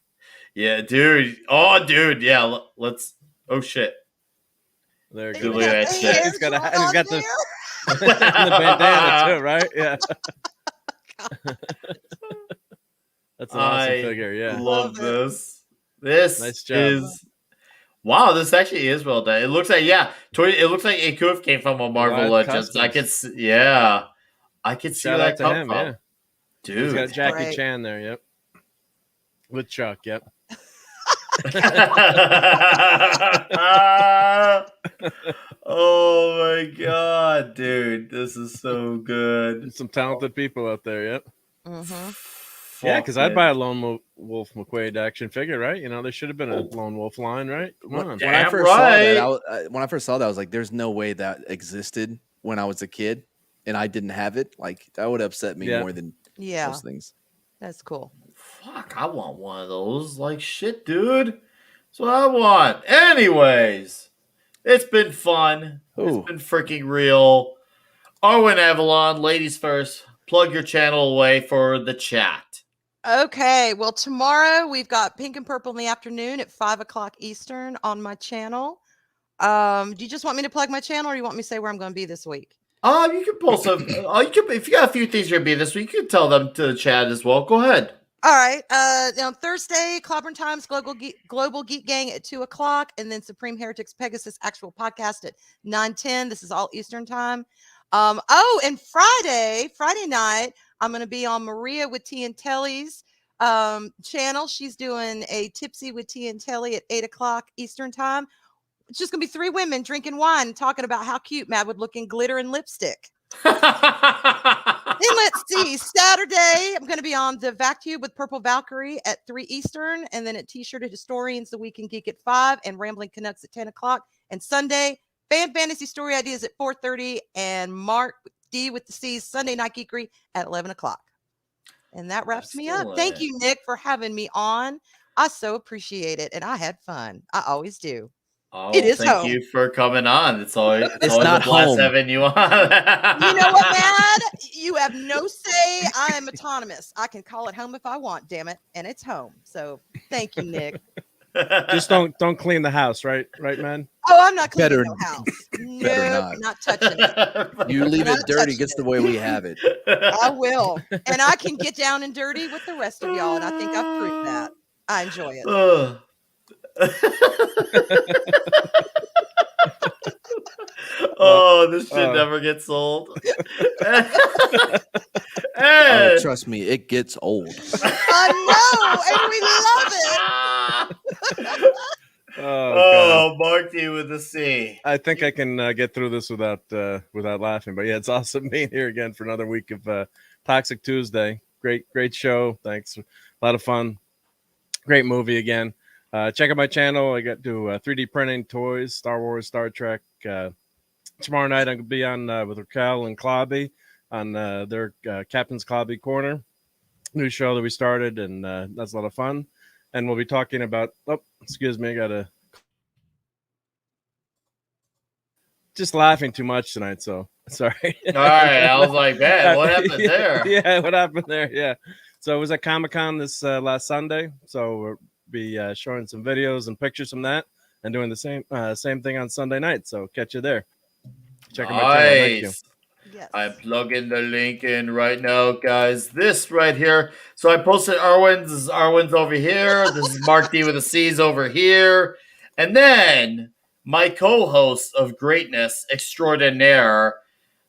Yeah, dude. Oh, dude. Yeah, let's. Oh, shit. There Dude, you look go. at that shit. He's got a hat. Hairs He's got on the, and the bandana too, right? Yeah. That's an awesome I figure. Yeah. love Love it. this. This Nice job. is wow. This actually is well done. It looks like it looks like it could have came from a Marvel Live Legends. I Customs. could yeah. I could see Shout where out that to come him, from. yeah. He's got Dude. Jackie Great. Chan there, yep. With Chuck, yep. Oh my god, dude. This is so good. Some talented people out there, yep. Mm-hmm. Yeah, because I'd Fucking- buy a Lone Wolf McQuade action figure, right? You know, there should have been a Lone Wolf line, right? Come on. When I Damn first saw that, right. when I first saw that, I was like, "There's no way that existed when I was a kid, and I didn't have it." Like that would upset me Yeah. more than Yeah, most things. that's cool. Fuck, I want one of those. Like shit, dude. That's what I want. Anyways, it's been fun. Ooh. It's been freaking real. Arwen Avalon, ladies first. Plug your channel away for the chat. Okay, well, tomorrow we've got Pink and Purple in the afternoon at 5 o'clock Eastern on my channel. Do you just want me to plug my channel, or you want me to say where I'm going to be this week? You can also, you can, if you got a few things you're gonna be this week, you can tell them to the chat as well. Go ahead. All right. On Thursday, Clobbering Times Global Geek Gang at 2 o'clock, and then Supreme Heretics Pegasus actual podcast at 9:10. This is all Eastern time. And Friday night, I'm going to be on Maria with T and Telly's channel. She's doing a Tipsy with T and Telly at 8 o'clock Eastern time. It's just going to be 3 women drinking wine, talking about how cute Mad would look in glitter and lipstick. Then let's see. Saturday, I'm going to be on the Vacuum with Purple Valkyrie at 3 Eastern, and then at T-Shirted Historians, The Weekend Geek at 5, and Rambling Canucks at 10 o'clock. And Sunday, Fan Fantasy Story Ideas at 4:30, and Mark D with the C's Sunday Night Geekery at 11 o'clock. And that wraps me up. Thank Excellent. you, Nick, for having me on. I so appreciate it, and I had fun. I always do. Oh, It is thank home. you for coming on. It's always not a blast home. having you on. You know what, Mad? You have no say. I am autonomous. I can call it home if I want, damn it. And it's home. So thank you, Nick. Just don't clean the house, right, man? Oh, I'm not cleaning Better- no house. better No, not. not touching it. You leave Not it dirty, touching gets the it. way we have it. I will. And I can get down and dirty with the rest of y'all. And I think I've proved that. I enjoy it. Ugh. Oh, this shit never gets old. Oh, And- trust me, it gets old. I know, and we love it. Oh, God. Oh, Mark D with a C. I think I can get through this without laughing. But yeah, it's awesome being here again for another week of Toxic Tuesday. Great show. Thanks. A lot of fun. Great movie again. Check out my channel. I got to 3D printing toys, Star Wars, Star Trek. Tomorrow night I'm gonna be on with Raquel and Clobby on their Captain's Clobby Corner, new show that we started, and that's a lot of fun. And we'll be talking about. Oh, excuse me, I gotta. Just laughing too much tonight, so sorry. All right, I was like, man, what happened there? Yeah, what happened there? Yeah. So it was at Comic-Con this last Sunday. So we'll be showing some videos and pictures from that, and doing the same thing on Sunday night. So catch you there. Check out my channel. Thank you. Nice. Yes. I'm plugging the link in right now, guys. This right here. So I posted Arwen's. This is Arwen's over here. This is Mark D with the C's over here. And then my co-host of greatness extraordinaire,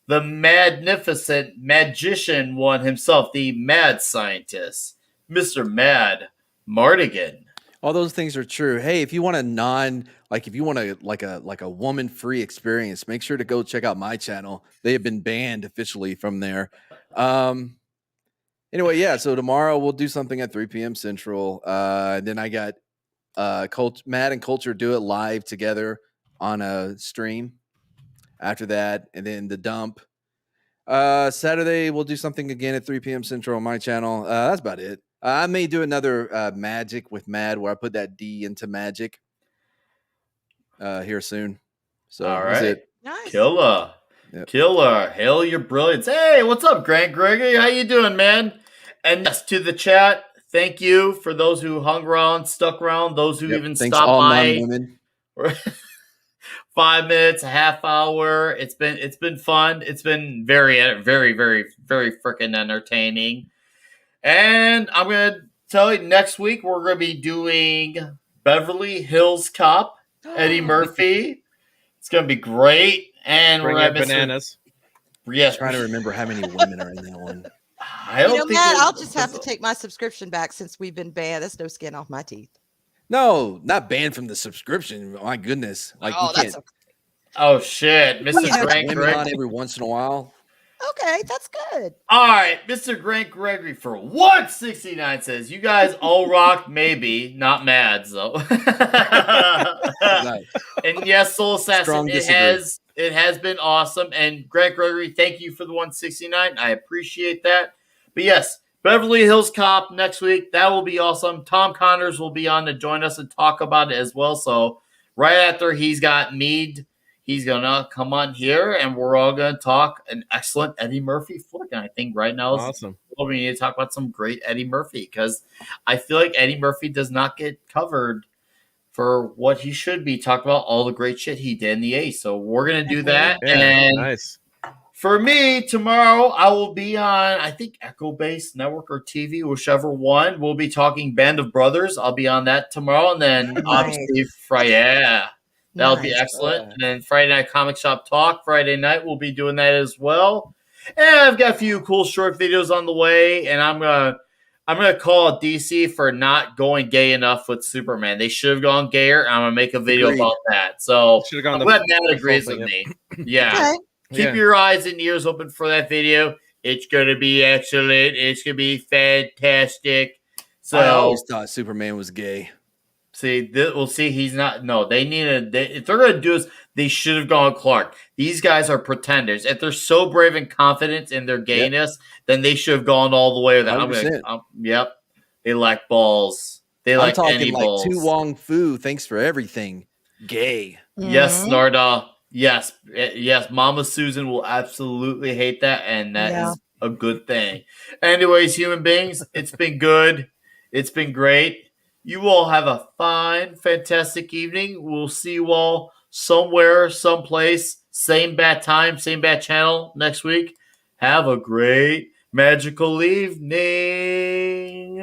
the magnificent magician one himself, the mad scientist, Mr. Mad Martigan. All those things are true. Hey, if you want if you want a woman-free experience, make sure to go check out my channel. They have been banned officially from there. Anyway, yeah. So tomorrow we'll do something at 3 p.m. Central. And then I got Matt and Culture do it live together on a stream. After that, and then the dump. Saturday we'll do something again at 3 p.m. Central on my channel. That's about it. I may do another Magic with Mad where I put that D into Magic here soon. So All that's right. it. Nice. Killer. Yep. Killer. Hail your brilliance. Hey, what's up, Grant Gregory? How you doing, man? And yes, to the chat, thank you for those who hung around, stuck around, those who Yep. even Thanks stopped all by. non-women. 5 minutes, a half hour. It's been fun. It's been very, very, very, very freaking entertaining. And I'm gonna tell you, next week we're going to be doing Beverly Hills Cop, Eddie Murphy. It's going to be great. And we're Bring going your to bananas. Yes. Trying to remember how many women are in that one. I don't think Matt, it- I'll just have to take my subscription back since we've been banned. That's no skin off my teeth. No, not banned from the subscription. My goodness, like Oh, you that's can't Oh, shit. Mr. You know, Grant women on Gregory. every once in a while. okay. That's good. All right. Mr. Grant Gregory for 169 says, you guys all rock, maybe. Not Mads, though. No, And yes, Soul Assassin, Strong it disagree. has been awesome. And Grant Gregory, thank you for the 169. I appreciate that. But yes, Beverly Hills Cop next week. That will be awesome. Tom Connors will be on to join us and talk about it as well. So right after he's got Mead, he's gonna come on here and we're all gonna talk an excellent Eddie Murphy flick. And I think right now is Awesome. we need to talk about some great Eddie Murphy because I feel like Eddie Murphy does not get covered for what he should be talked about, all the great shit he did in the Ace. So we're gonna do that. Yeah, And nice. for me, tomorrow I will be on, I think, Echo Base Network or TV, whichever one. We'll be talking Band of Brothers. I'll be on that tomorrow. And then Nice. obviously Friday. Yeah, that'll be Nice. excellent. And then Friday Night Comic Shop Talk, Friday night, we'll be doing that as well. And I've got a few cool short videos on the way. And I'm gonna call DC for not going gay enough with Superman. They should have gone gayer. I'm gonna make a video Agreed. about that. So Should have gone I'm the glad Matt full agrees thing, with yeah. me. Yeah. Okay. Keep Yeah. your eyes and ears open for that video. It's gonna be excellent. It's gonna be fantastic. I So always thought Superman was gay. we'll see. He's not. No, they need if they're gonna do this, they should have gone Clark. These guys are pretenders. If they're so brave and confident in their gayness, then they should have gone all the way with that. 100%. Yep. They lack balls. They I'm like talking any like balls. Tu Wong Fu. Thanks for everything. Gay. Yes, Mhm. Narda. Yes, yes. Mama Susan will absolutely hate that, and that Yeah. is a good thing. Anyways, human beings, it's been good. It's been great. You all have a fine, fantastic evening. We'll see you all somewhere, someplace, same bat time, same bat channel next week. Have a great, magical evening.